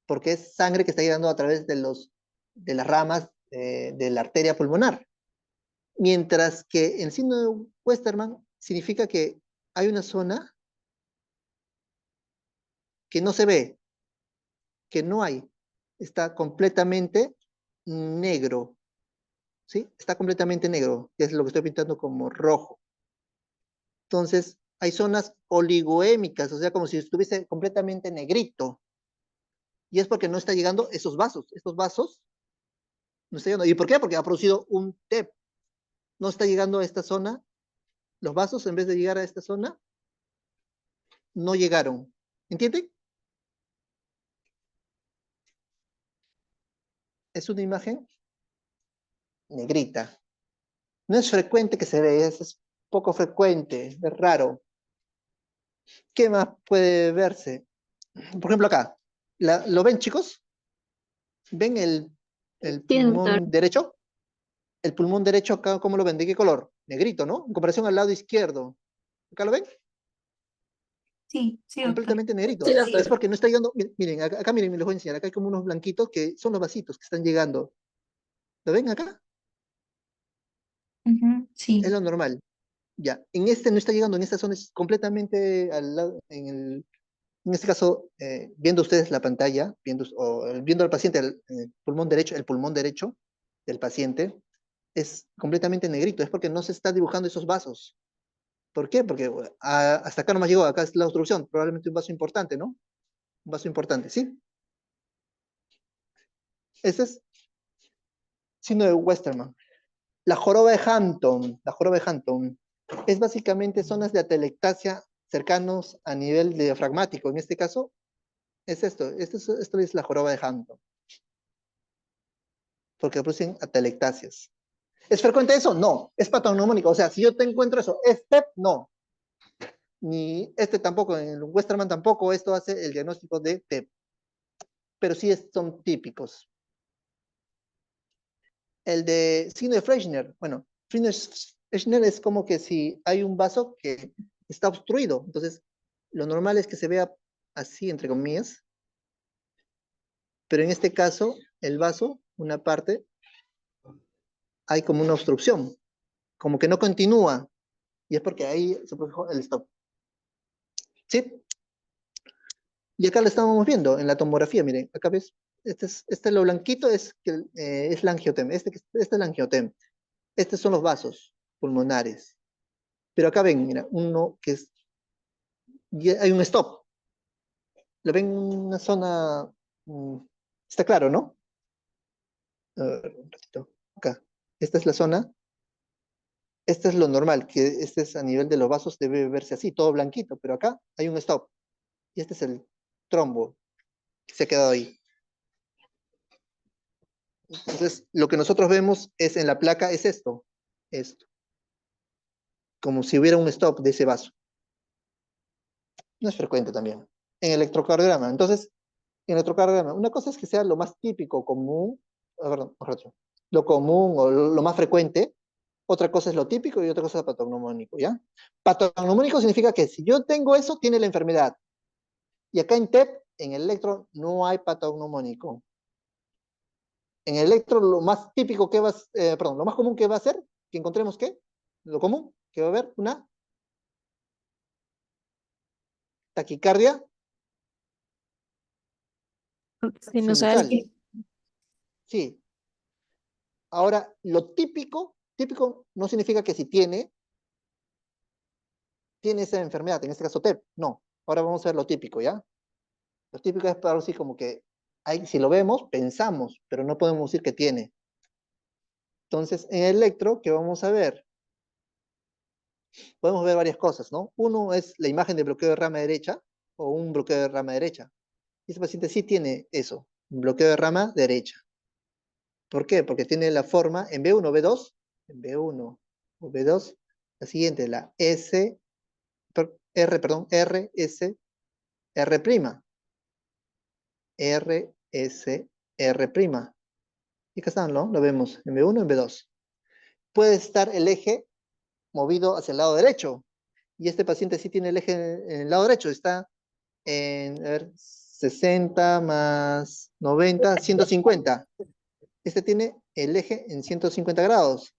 porque es sangre que está llegando a través de las ramas de la arteria pulmonar. Mientras que el signo de Westermann significa que hay una zona que no se ve, que no hay, está completamente negro, ¿sí? Está completamente negro, que es lo que estoy pintando como rojo. Entonces, hay zonas oligoémicas, o sea, como si estuviese completamente negrito. Y es porque no está llegando esos vasos. Estos vasos no está llegando. ¿Y por qué? Porque ha producido un TEP. No está llegando a esta zona. Los vasos, en vez de llegar a esta zona, no llegaron. ¿Entienden? Es una imagen negrita. No es frecuente que se vea, es poco frecuente, es raro. ¿Qué más puede verse? Por ejemplo, acá. ¿Lo ven, chicos? ¿Ven el Sí, doctor. pulmón derecho? El pulmón derecho acá, ¿cómo lo ven? ¿De qué color? Negrito, ¿no? En comparación al lado izquierdo. ¿Acá lo ven? Sí, sí, doctor. Completamente negrito. Sí, doctor. Es porque no está llegando. Miren, acá miren, les voy a enseñar. Acá hay como unos blanquitos que son los vasitos que están llegando. ¿Lo ven acá? Ujú, Es sí. lo normal. Ya. En este no está llegando, en esta zona es completamente al lado, en este caso, viendo ustedes la pantalla, viendo al paciente el pulmón derecho del paciente, es completamente negrito. Es porque no se está dibujando esos vasos. ¿Por qué? Porque hasta acá no me llegó, acá es la obstrucción, probablemente un vaso importante, ¿no? Un vaso importante, ¿sí? Ese es signo de Westermann. La joroba de Hampton, es básicamente zonas de atelectasia cercanos a nivel diafragmático. En este caso, es esto es la joroba de Hampton, porque producen atelectasias. ¿Es frecuente eso? No. ¿Es patognomónico? O sea, si yo te encuentro eso, ¿es TEP? No. Ni este tampoco, en el Westermann tampoco, esto hace el diagnóstico de TEP. Pero sí son típicos. El de signo de Fleischner, bueno, Fleischner es como que si hay un vaso que está obstruido, entonces lo normal es que se vea así, entre comillas, pero en este caso, el vaso, una parte, hay como una obstrucción, como que no continúa, y es porque ahí se produjo el stop. ¿Sí? Y acá lo estábamos viendo en la tomografía, miren, acá ves, lo blanquito es la angiotem, este es el angiotem. Estos son los vasos pulmonares. Pero acá ven, mira, uno que es, hay un stop. Lo ven en una zona, está claro, ¿no? Un ratito, acá. Esta es la zona. Este es lo normal, que este es a nivel de los vasos, debe verse así, todo blanquito, pero acá hay un stop. Y este es el trombo que se ha quedado ahí. Entonces, lo que nosotros vemos es en la placa es esto. Como si hubiera un stop de ese vaso. No es frecuente también. En electrocardiograma. Entonces, en electrocardiograma, una cosa es que sea lo más típico, común, perdón, lo común o lo más frecuente. Otra cosa es lo típico y otra cosa es patognomónico, ¿ya? Patognomónico significa que si yo tengo eso, tiene la enfermedad. Y acá en TEP, en el electro, no hay patognomónico. En el electro, lo más típico que lo más común que va a ser, que encontremos ¿qué? Lo común, que va a haber una taquicardia Sinusal. Sinusal. Sí. Ahora, lo típico no significa que si tiene esa enfermedad, en este caso TEP, no. Ahora vamos a ver lo típico, ¿ya? Lo típico es para así como que, si lo vemos, pensamos, pero no podemos decir que tiene. Entonces, en el electro, ¿qué vamos a ver? Podemos ver varias cosas, ¿no? Uno es la imagen de bloqueo de rama derecha, o un bloqueo de rama derecha. Y este paciente sí tiene eso, un bloqueo de rama derecha. ¿Por qué? Porque tiene la forma en B1, B2, en B1 o B2, la siguiente, la R, S, R', R, S, R'. Y acá están, ¿no? Lo vemos en B1, en B2. Puede estar el eje movido hacia el lado derecho. Y este paciente sí tiene el eje en el lado derecho. Está en, a ver, 60 más 90, 150. Este tiene el eje en 150 grados.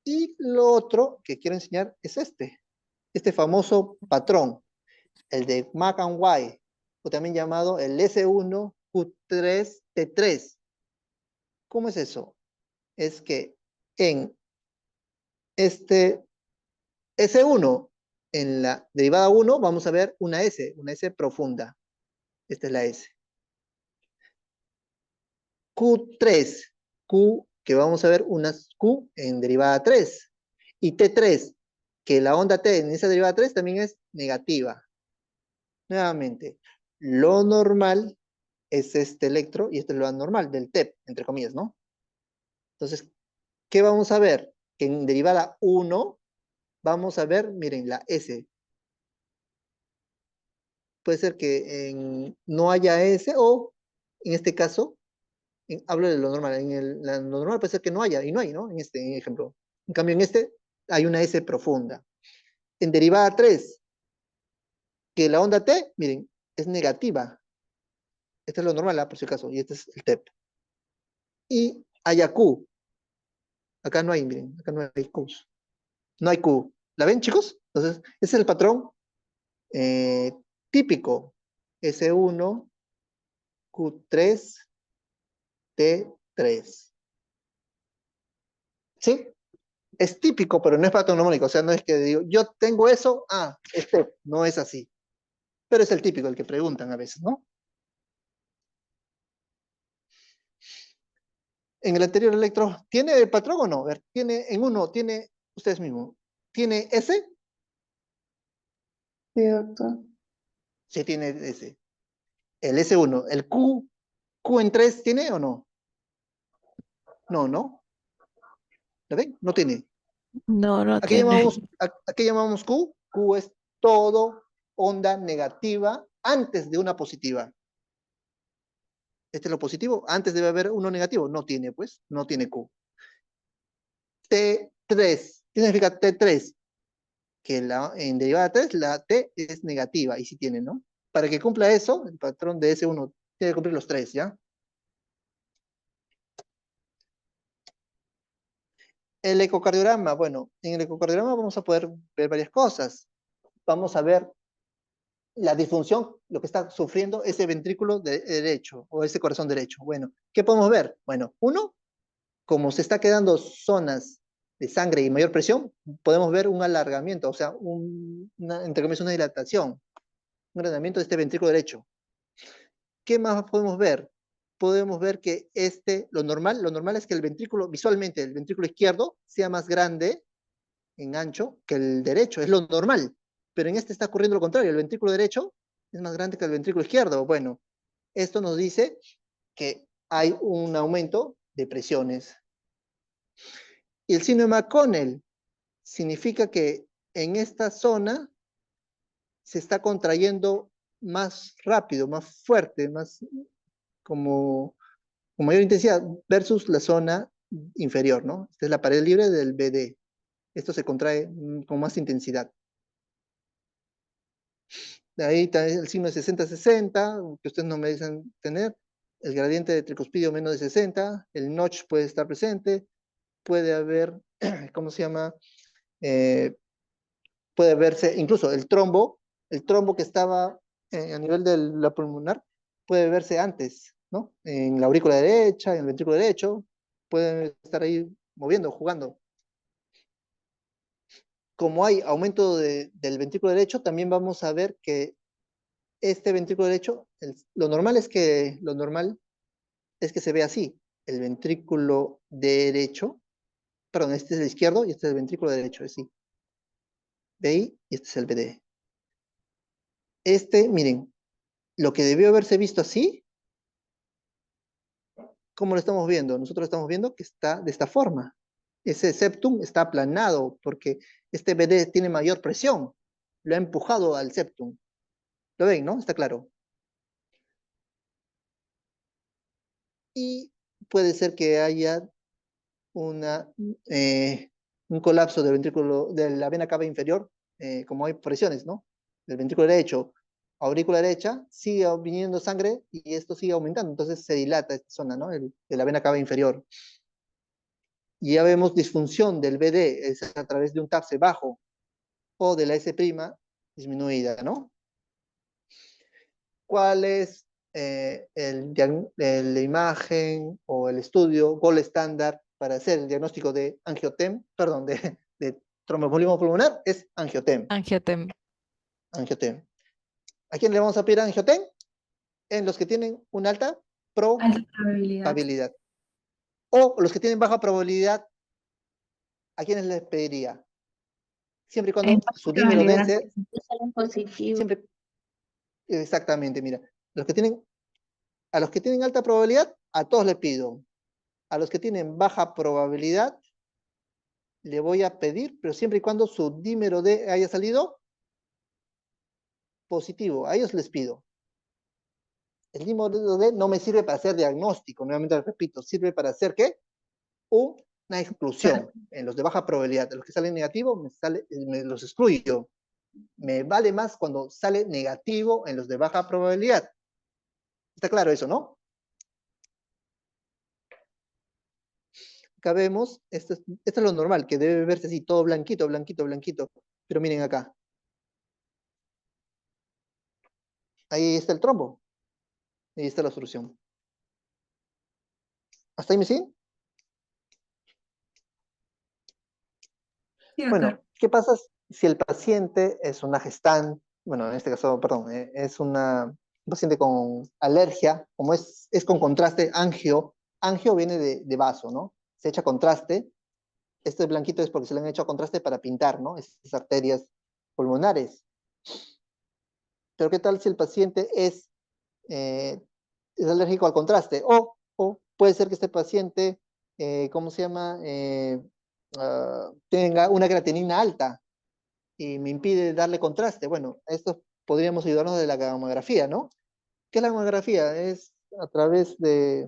Y lo otro que quiero enseñar es este famoso patrón, el de McCann-White, o también llamado el S1Q3T3. ¿Cómo es eso? Es que en este S1, en la derivada 1, vamos a ver una S profunda. Esta es la S. Q3, Q, que vamos a ver una Q en derivada 3. Y T3, que la onda T en esa derivada 3 también es negativa. Nuevamente, lo normal es este electro y este es lo anormal del TEP, entre comillas, ¿no? Entonces, ¿qué vamos a ver? Que en derivada 1 vamos a ver, miren, la S. Puede ser que no haya S o, en este caso, hablo de lo normal. Lo normal puede ser que no haya, y no hay, ¿no? En este ejemplo. En cambio, en este hay una S profunda. En derivada 3, que la onda T, miren, es negativa. Este es lo normal, por si acaso, y este es el TEP. Y haya Q. Acá no hay, miren, acá no hay Qs. No hay Q. ¿La ven, chicos? Entonces, ese es el patrón típico. S1, Q3, T3. ¿Sí? Es típico, pero no es patrón armónico. O sea, no es que digo, yo tengo eso, no es así. Pero es el típico, el que preguntan a veces, ¿no? En el anterior electro, ¿tiene el patrón o no? A ver, tiene, ustedes mismos, ¿tiene S? Sí, doctor. Sí, tiene S. El S1, el Q en 3, ¿tiene o no? No, ¿no? ¿Lo ven? No tiene. No, no ¿A qué tiene. llamamos Q? Q es todo onda negativa antes de una positiva. Este es lo positivo. Antes debe haber uno negativo. No tiene, pues. No tiene Q. T3. ¿Qué significa T3? Que en derivada 3 la T es negativa. Y sí tiene, ¿no? Para que cumpla eso, el patrón de S1 tiene que cumplir los 3, ¿ya? El ecocardiograma. Bueno, en el ecocardiograma vamos a poder ver varias cosas. Vamos a ver la disfunción, lo que está sufriendo ese ventrículo derecho o ese corazón derecho. Bueno, ¿qué podemos ver? Bueno, uno, como se está quedando zonas de sangre y mayor presión, podemos ver un alargamiento, o sea, entre comillas, una dilatación, un agrandamiento de este ventrículo derecho. ¿Qué más podemos ver? Podemos ver que lo normal es que el ventrículo, visualmente, el ventrículo izquierdo sea más grande en ancho que el derecho, es lo normal. Pero en este está ocurriendo lo contrario, el ventrículo derecho es más grande que el ventrículo izquierdo. Bueno, esto nos dice que hay un aumento de presiones. Y el signo de McConnell significa que en esta zona se está contrayendo más rápido, más fuerte, más como con mayor intensidad versus la zona inferior, ¿no? Esta es la pared libre del BD. Esto se contrae con más intensidad. De ahí también el signo de 60-60, que ustedes no me dicen tener. El gradiente de tricuspidio menos de 60. El notch puede estar presente. Puede haber, ¿cómo se llama? Puede verse incluso el trombo que estaba a nivel de la pulmonar, puede verse antes, ¿no? En la aurícula derecha, en el ventrículo derecho, pueden estar ahí moviendo, jugando. Como hay aumento del ventrículo derecho, también vamos a ver que este ventrículo derecho, lo normal es que se ve así. El ventrículo derecho, perdón, este es el izquierdo y este es el ventrículo derecho, es así. BI y este es el BD. Miren, lo que debió haberse visto así, ¿cómo lo estamos viendo? Nosotros estamos viendo que está de esta forma. Ese septum está aplanado porque este BD tiene mayor presión. Lo ha empujado al septum. ¿Lo ven, no? Está claro. Y puede ser que haya un colapso del ventrículo, de la vena cava inferior, como hay presiones, ¿no? Del ventrículo derecho, aurícula derecha, sigue viniendo sangre y esto sigue aumentando, entonces se dilata esta zona, ¿no? De la vena cava inferior. Y ya vemos disfunción del BD, es a través de un TAPSE bajo, o de la S' disminuida, ¿no? ¿Cuál es la imagen o el estudio gold estándar para hacer el diagnóstico de angiotem, perdón, de tromboembolismo pulmonar? Es angiotem. Angiotem. Angiotem. ¿A quién le vamos a pedir angiotem? En los que tienen una alta Alta probabilidad. probabilidad. O los que tienen baja probabilidad, ¿a quiénes les pediría? Siempre y cuando su dímero D sea positivo. siempre, exactamente, mira, a los que tienen alta probabilidad, a todos les pido. A los que tienen baja probabilidad, le voy a pedir, pero siempre y cuando su dímero D haya salido positivo. A ellos les pido. El dímero D no me sirve para hacer diagnóstico, nuevamente repito, sirve para hacer, ¿qué? Una exclusión. En los de baja probabilidad, de los que salen negativos, me los excluyo. Me vale más cuando sale negativo en los de baja probabilidad. ¿Está claro eso, no? Acá vemos, esto es lo normal, que debe verse así, todo blanquito, blanquito, blanquito. Pero miren acá. Ahí está el trombo. Ahí está la solución. ¿Hasta ahí me siguen? Sí, Bueno, doctor. ¿qué pasa si el paciente es una gestante? Bueno, en este caso, perdón, es un paciente con alergia, como es con contraste angio. Angio viene de vaso, ¿no? Se echa contraste. Este blanquito es porque se le han hecho contraste para pintar, ¿no? Esas arterias pulmonares. Pero ¿qué tal si el paciente es alérgico al contraste? O puede ser que este paciente, ¿cómo se llama? Tenga una creatinina alta y me impide darle contraste. Bueno, esto podríamos ayudarnos de la gamografía, ¿no? ¿Qué es la gamografía? Es a través eh,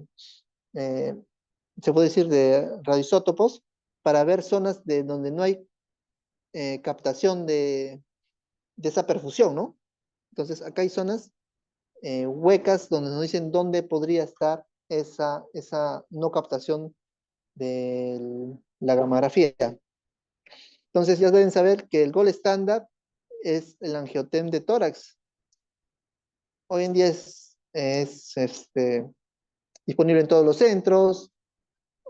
se puede decir, de radioisótopos para ver zonas de donde no hay captación de esa perfusión, ¿no? Entonces, acá hay zonas huecas donde nos dicen dónde podría estar esa no captación de la gamografía. Entonces, ya deben saber que el gold estándar es el angiotem de tórax. Hoy en día es disponible en todos los centros.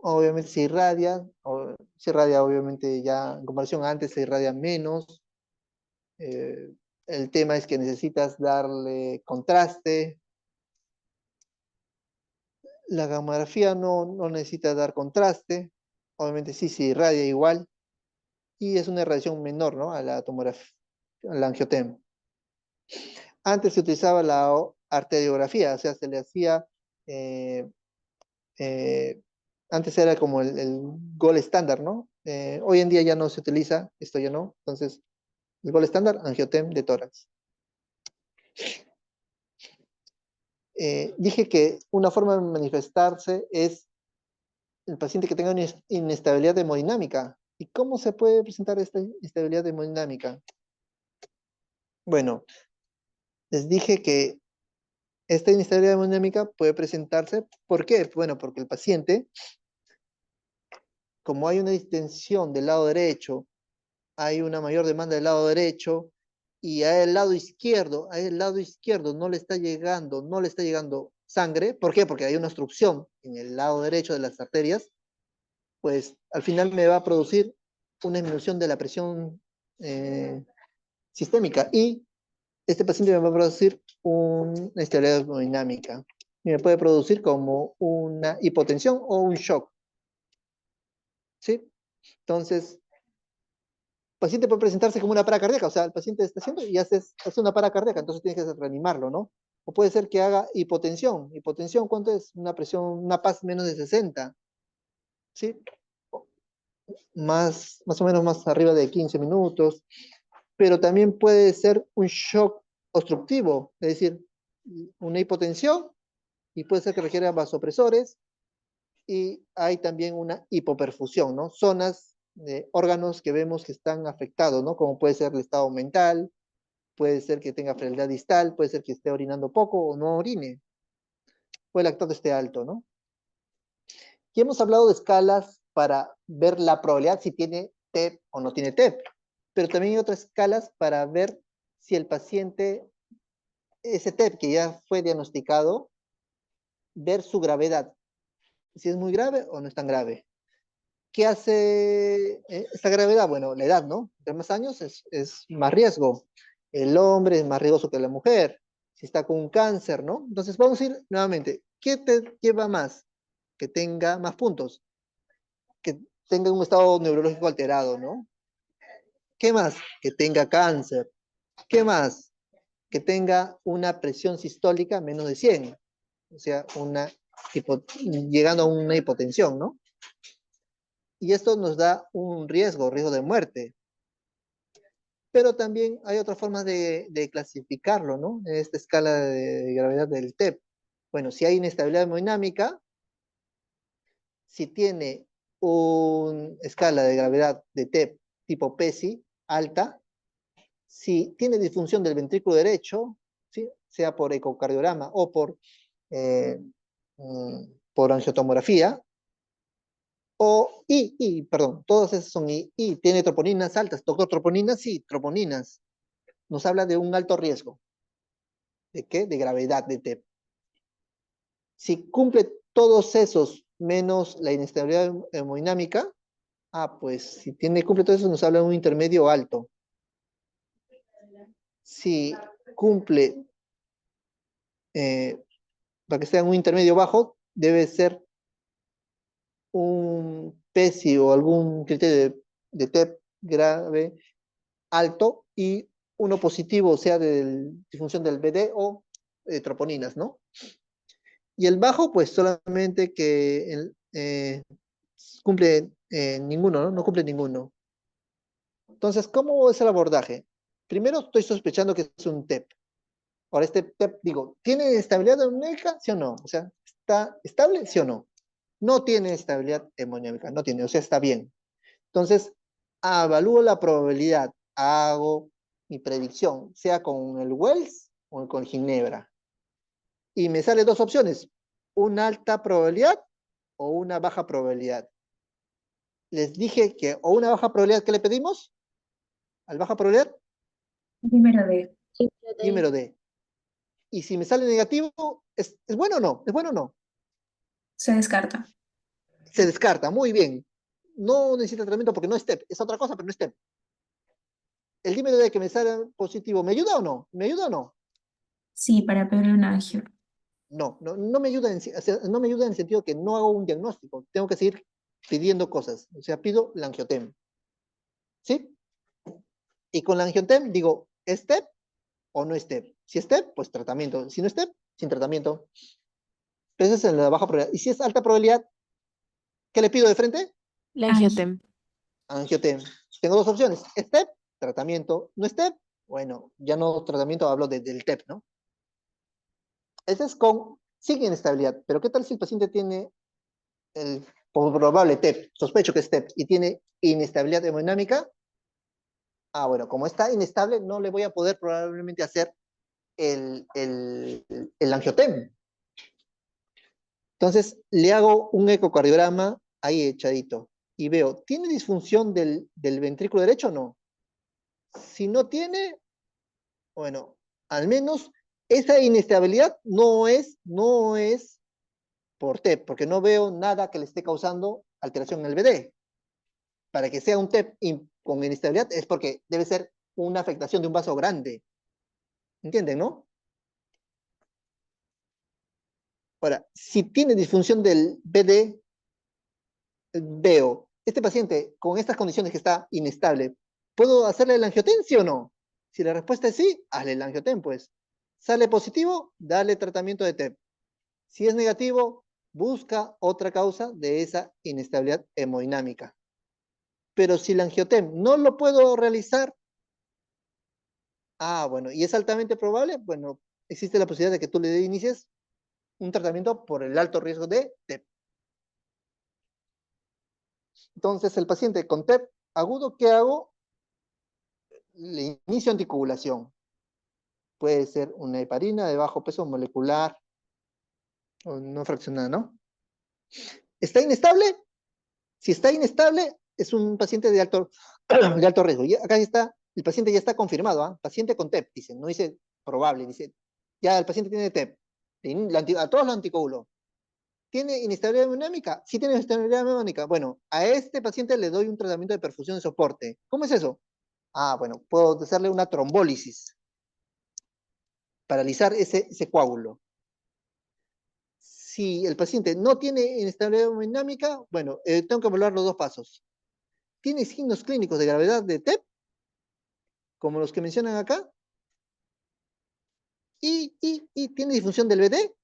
Obviamente se irradia obviamente ya en comparación a antes se irradia menos. El tema es que necesitas darle contraste. La gamografía no necesita dar contraste. Obviamente sí se irradia igual. Y es una irradiación menor, ¿no? A la tomografía, a la angiotem. Antes se utilizaba la arteriografía, o sea, se le hacía, antes era como el gol estándar, ¿no? Hoy en día ya no se utiliza, esto ya no, entonces el gol estándar, angiotem de tórax. Dije que una forma de manifestarse es el paciente que tenga una inestabilidad hemodinámica. ¿Y cómo se puede presentar esta inestabilidad hemodinámica? Bueno, les dije que esta inestabilidad hemodinámica puede presentarse, ¿por qué? Bueno, porque el paciente, como hay una distensión del lado derecho, hay una mayor demanda del lado derecho, y al lado izquierdo no le está llegando sangre. ¿Por qué? Porque hay una obstrucción en el lado derecho de las arterias, pues al final me va a producir una disminución de la presión sistémica, y este paciente me va a producir una inestabilidad hemodinámica, y me puede producir como una hipotensión o un shock, ¿sí? Entonces, el paciente puede presentarse como una parada cardíaca, o sea, el paciente está haciendo y hace una parada cardíaca, entonces tienes que reanimarlo, ¿no? O puede ser que haga hipotensión. Hipotensión, ¿cuánto es? Una presión, una PAS menos de 60, ¿sí? Más o menos más arriba de 15 minutos, pero también puede ser un shock obstructivo, es decir, una hipotensión, y puede ser que requiera vasopresores, y hay también una hipoperfusión, ¿no? Zonas de órganos que vemos que están afectados, ¿no? Como puede ser el estado mental, puede ser que tenga frialdad distal, puede ser que esté orinando poco o no orine, o el lactato esté alto, ¿no? Y hemos hablado de escalas para ver la probabilidad si tiene TEP o no tiene TEP, pero también hay otras escalas para ver si el paciente, ese TEP que ya fue diagnosticado, ver su gravedad, si es muy grave o no es tan grave. ¿Qué hace esta gravedad? Bueno, la edad, ¿no? Entre más años es más riesgo. El hombre es más riesgoso que la mujer. Si está con un cáncer, ¿no? Entonces vamos a ir nuevamente. ¿Qué te lleva más? Que tenga más puntos. Que tenga un estado neurológico alterado, ¿no? ¿Qué más? Que tenga cáncer. ¿Qué más? Que tenga una presión sistólica menos de 100. O sea, llegando a una hipotensión, ¿no? Y esto nos da un riesgo de muerte. Pero también hay otras formas de clasificarlo, ¿no? En esta escala de gravedad del TEP. Bueno, si hay inestabilidad hemodinámica, si tiene una escala de gravedad de TEP tipo PESI alta, si tiene disfunción del ventrículo derecho, ¿sí? Sea por ecocardiograma o por angiotomografía, perdón, todos esos son y tiene troponinas altas. Doctor, troponinas, sí, troponinas. Nos habla de un alto riesgo. ¿De qué? De gravedad de TEP. Si cumple todos esos menos la inestabilidad hemodinámica, pues si cumple todo eso, nos habla de un intermedio alto. Si cumple, para que sea un intermedio bajo, debe ser un PESI o algún criterio de TEP grave alto, y uno positivo, o sea, de disfunción del BD o troponinas, ¿no? Y el bajo, pues solamente que cumple ninguno, ¿no? No cumple ninguno. Entonces, ¿cómo es el abordaje? Primero, estoy sospechando que es un TEP. Ahora, este TEP, digo, ¿tiene estabilidad hemodinámica? ¿Sí o no? O sea, ¿está estable? ¿Sí o no? No tiene estabilidad hemodinámica, no tiene, o sea, está bien. Entonces, evalúo la probabilidad, hago mi predicción, sea con el Wells o con Ginebra. Y me salen dos opciones, una alta probabilidad o una baja probabilidad. Les dije que, o una baja probabilidad, ¿qué le pedimos? Al baja probabilidad, Dímero D. dímero D. Y si me sale negativo, ¿es bueno o no? ¿Es bueno o no? Se descarta. Se descarta, muy bien. No necesita tratamiento porque no es TEP, es otra cosa, pero no es TEP. El dímero D que me sale positivo, ¿me ayuda o no? ¿Me ayuda o no? Sí, para peor un angio. No me ayuda o sea, no me ayuda en el sentido que no hago un diagnóstico. Tengo que seguir pidiendo cosas. O sea, pido la angiotem. ¿Sí? Y con la angiotem digo, ¿es TEP o no es TEP? Si es TEP, pues tratamiento. Si no es TEP, sin tratamiento. Pero esa es la baja probabilidad. Y si es alta probabilidad, ¿qué le pido de frente? La Angio. angiotem. Angiotem. Tengo dos opciones. ¿Es TEP? Tratamiento. ¿No es TEP? Bueno, ya no tratamiento, hablo del TEP, ¿no? Ese es sin inestabilidad. Pero ¿qué tal si el paciente tiene el probable TEP, sospecho que es TEP, y tiene inestabilidad hemodinámica? Bueno, como está inestable, no le voy a poder probablemente hacer el angiotem. Entonces, le hago un ecocardiograma ahí echadito y veo, ¿tiene disfunción del ventrículo derecho o no? Si no tiene, Bueno, al menos esa inestabilidad no es por TEP, porque no veo nada que le esté causando alteración en el BD. Para que sea un TEP con inestabilidad es porque debe ser una afectación de un vaso grande. ¿Entienden, no? Ahora, si tiene disfunción del BD, veo, este paciente con estas condiciones que está inestable, ¿puedo hacerle el angioten, sí o no? Si la respuesta es sí, hazle el angioten, pues. Sale positivo, dale tratamiento de TEP. Si es negativo, busca otra causa de esa inestabilidad hemodinámica. Pero si el angiotem no lo puedo realizar, bueno, y es altamente probable, bueno, existe la posibilidad de que tú le inicies un tratamiento por el alto riesgo de TEP. Entonces, el paciente con TEP agudo, ¿qué hago? Le inicio anticoagulación. Puede ser una heparina de bajo peso molecular o no fraccionada, ¿no? ¿Está inestable? Si está inestable, es un paciente de alto, de alto riesgo. Y acá está, el paciente ya está confirmado, ¿ah? Paciente con TEP, dice, no dice probable, dice, ya el paciente tiene TEP. A todos los anticoagulos. ¿Tiene inestabilidad hemodinámica? Sí tiene inestabilidad hemodinámica. Bueno, a este paciente le doy un tratamiento de perfusión de soporte. ¿Cómo es eso? Bueno, puedo hacerle una trombólisis, paralizar ese coágulo. Si el paciente no tiene inestabilidad hemodinámica, bueno, tengo que evaluar los dos pasos. ¿Tiene signos clínicos de gravedad de TEP? Como los que mencionan acá. Y tiene disfunción del BD,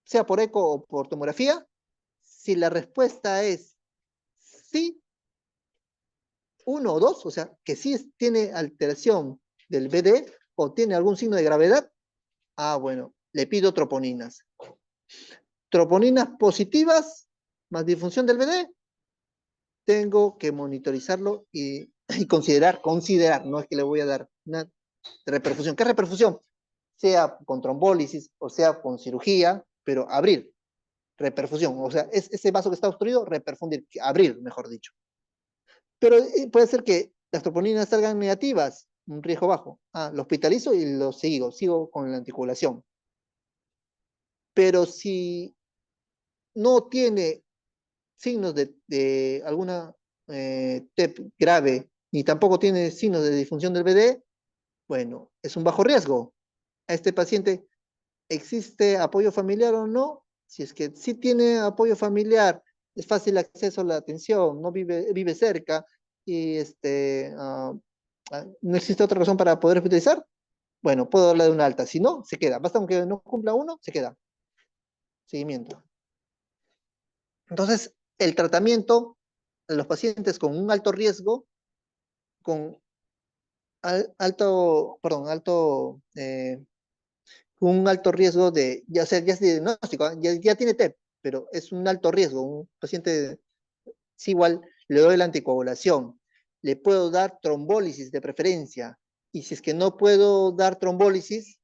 sea por eco o por tomografía. Si la respuesta es sí, 1 o 2, o sea, que sí tiene alteración del BD o tiene algún signo de gravedad, bueno, le pido troponinas. Troponinas positivas más disfunción del BD, tengo que monitorizarlo y considerar, no es que le voy a dar una reperfusión. ¿Qué reperfusión? Sea con trombólisis o sea con cirugía, pero abrir, reperfusión, o sea, es ese vaso que está obstruido, reperfundir, abrir, mejor dicho. Pero puede ser que las troponinas salgan negativas, un riesgo bajo. Lo hospitalizo y lo sigo con la anticoagulación. Pero si no tiene signos de alguna TEP grave, ni tampoco tiene signos de disfunción del BD, bueno, es un bajo riesgo. A este paciente, ¿existe apoyo familiar o no? Si es que sí tiene apoyo familiar, es fácil acceso a la atención, no vive cerca y no existe otra razón para poder hospitalizar, bueno, puedo darle de una alta. Si no, se queda. Basta aunque no cumpla uno, se queda. Seguimiento. Entonces, el tratamiento de los pacientes con un alto riesgo, con un alto riesgo de, ya es diagnóstico, ya tiene TEP, pero es un alto riesgo, un paciente, sí, igual le doy la anticoagulación, le puedo dar trombólisis de preferencia, y si es que no puedo dar trombólisis,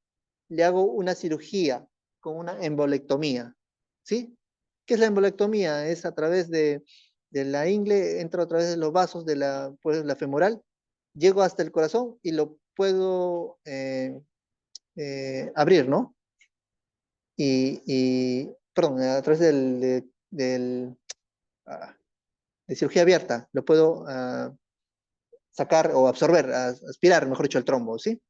le hago una cirugía con una embolectomía, ¿sí? ¿Qué es la embolectomía? Es a través de la ingle, entro a través de los vasos de la femoral, llego hasta el corazón y lo puedo abrir, ¿no? Perdón, a través de cirugía abierta, lo puedo sacar o absorber, aspirar, mejor dicho, el trombo, ¿sí?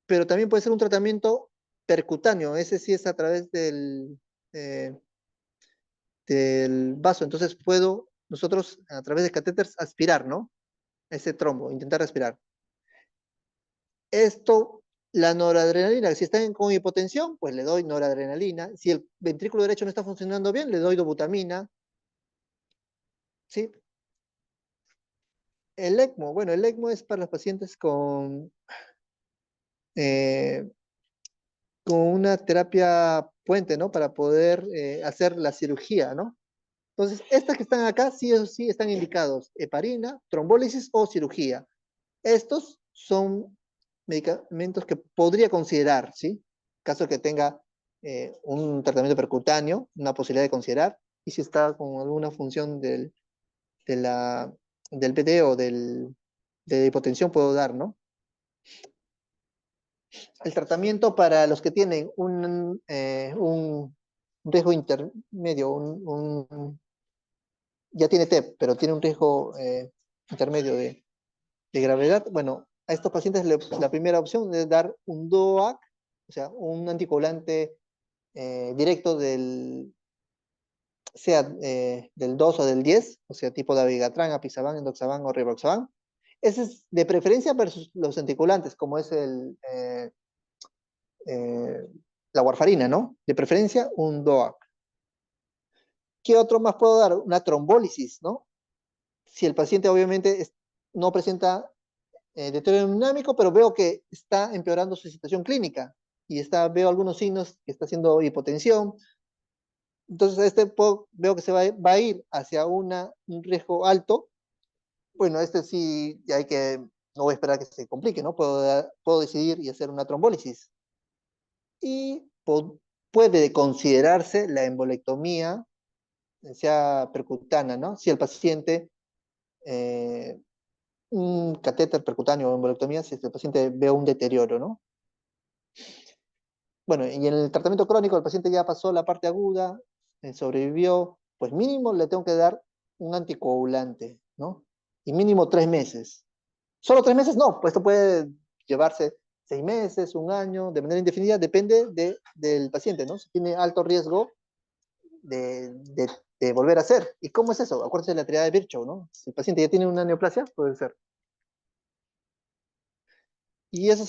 Pero también puede ser un tratamiento percutáneo, ese sí es a través del vaso, entonces nosotros a través de catéteres aspirar, ¿no? Ese trombo, intentar respirar. Esto, la noradrenalina, si están con hipotensión, pues le doy noradrenalina. Si el ventrículo derecho no está funcionando bien, le doy dobutamina. ¿Sí? El ECMO, bueno, el ECMO es para los pacientes eh, con una terapia puente, ¿no? Para poder hacer la cirugía, ¿no? Entonces, estas que están acá, sí o sí están indicados, heparina, trombólisis o cirugía. Estos son medicamentos que podría considerar, ¿sí? Caso que tenga un tratamiento percutáneo, una posibilidad de considerar, y si está con alguna función del PD o del de hipotensión puedo dar, ¿no? El tratamiento para los que tienen un riesgo intermedio, ya tiene TEP, pero tiene un riesgo intermedio de gravedad, bueno, a estos pacientes la primera opción es dar un DOAC, o sea, un anticoagulante directo sea del 2 o del 10, o sea, tipo dabigatran, apixaban, endoxaban o rivaroxaban. Ese es de preferencia versus los anticoagulantes, como es la warfarina, ¿no? De preferencia, un DOAC. ¿Qué otro más puedo dar? Una trombólisis, ¿no? Si el paciente obviamente no presenta deterioro hemodinámico, pero veo que está empeorando su situación clínica y veo algunos signos que está haciendo hipotensión. Entonces, veo que se va a ir hacia un riesgo alto. Bueno, sí, no voy a esperar que se complique, ¿no? Puedo decidir y hacer una trombólisis. Y puede considerarse la embolectomía, sea percutánea, ¿no? Si el paciente, un catéter percutáneo o embolectomía, si el paciente ve un deterioro, ¿no? Bueno, y en el tratamiento crónico el paciente ya pasó la parte aguda, sobrevivió, pues mínimo le tengo que dar un anticoagulante, ¿no? Y mínimo 3 meses. ¿Solo 3 meses? No, pues esto puede llevarse 6 meses, un año, de manera indefinida, depende del paciente, ¿no? Si tiene alto riesgo de volver a hacer. ¿Y cómo es eso? Acuérdense de la triada de Virchow, ¿no? Si el paciente ya tiene una neoplasia, puede ser. Y eso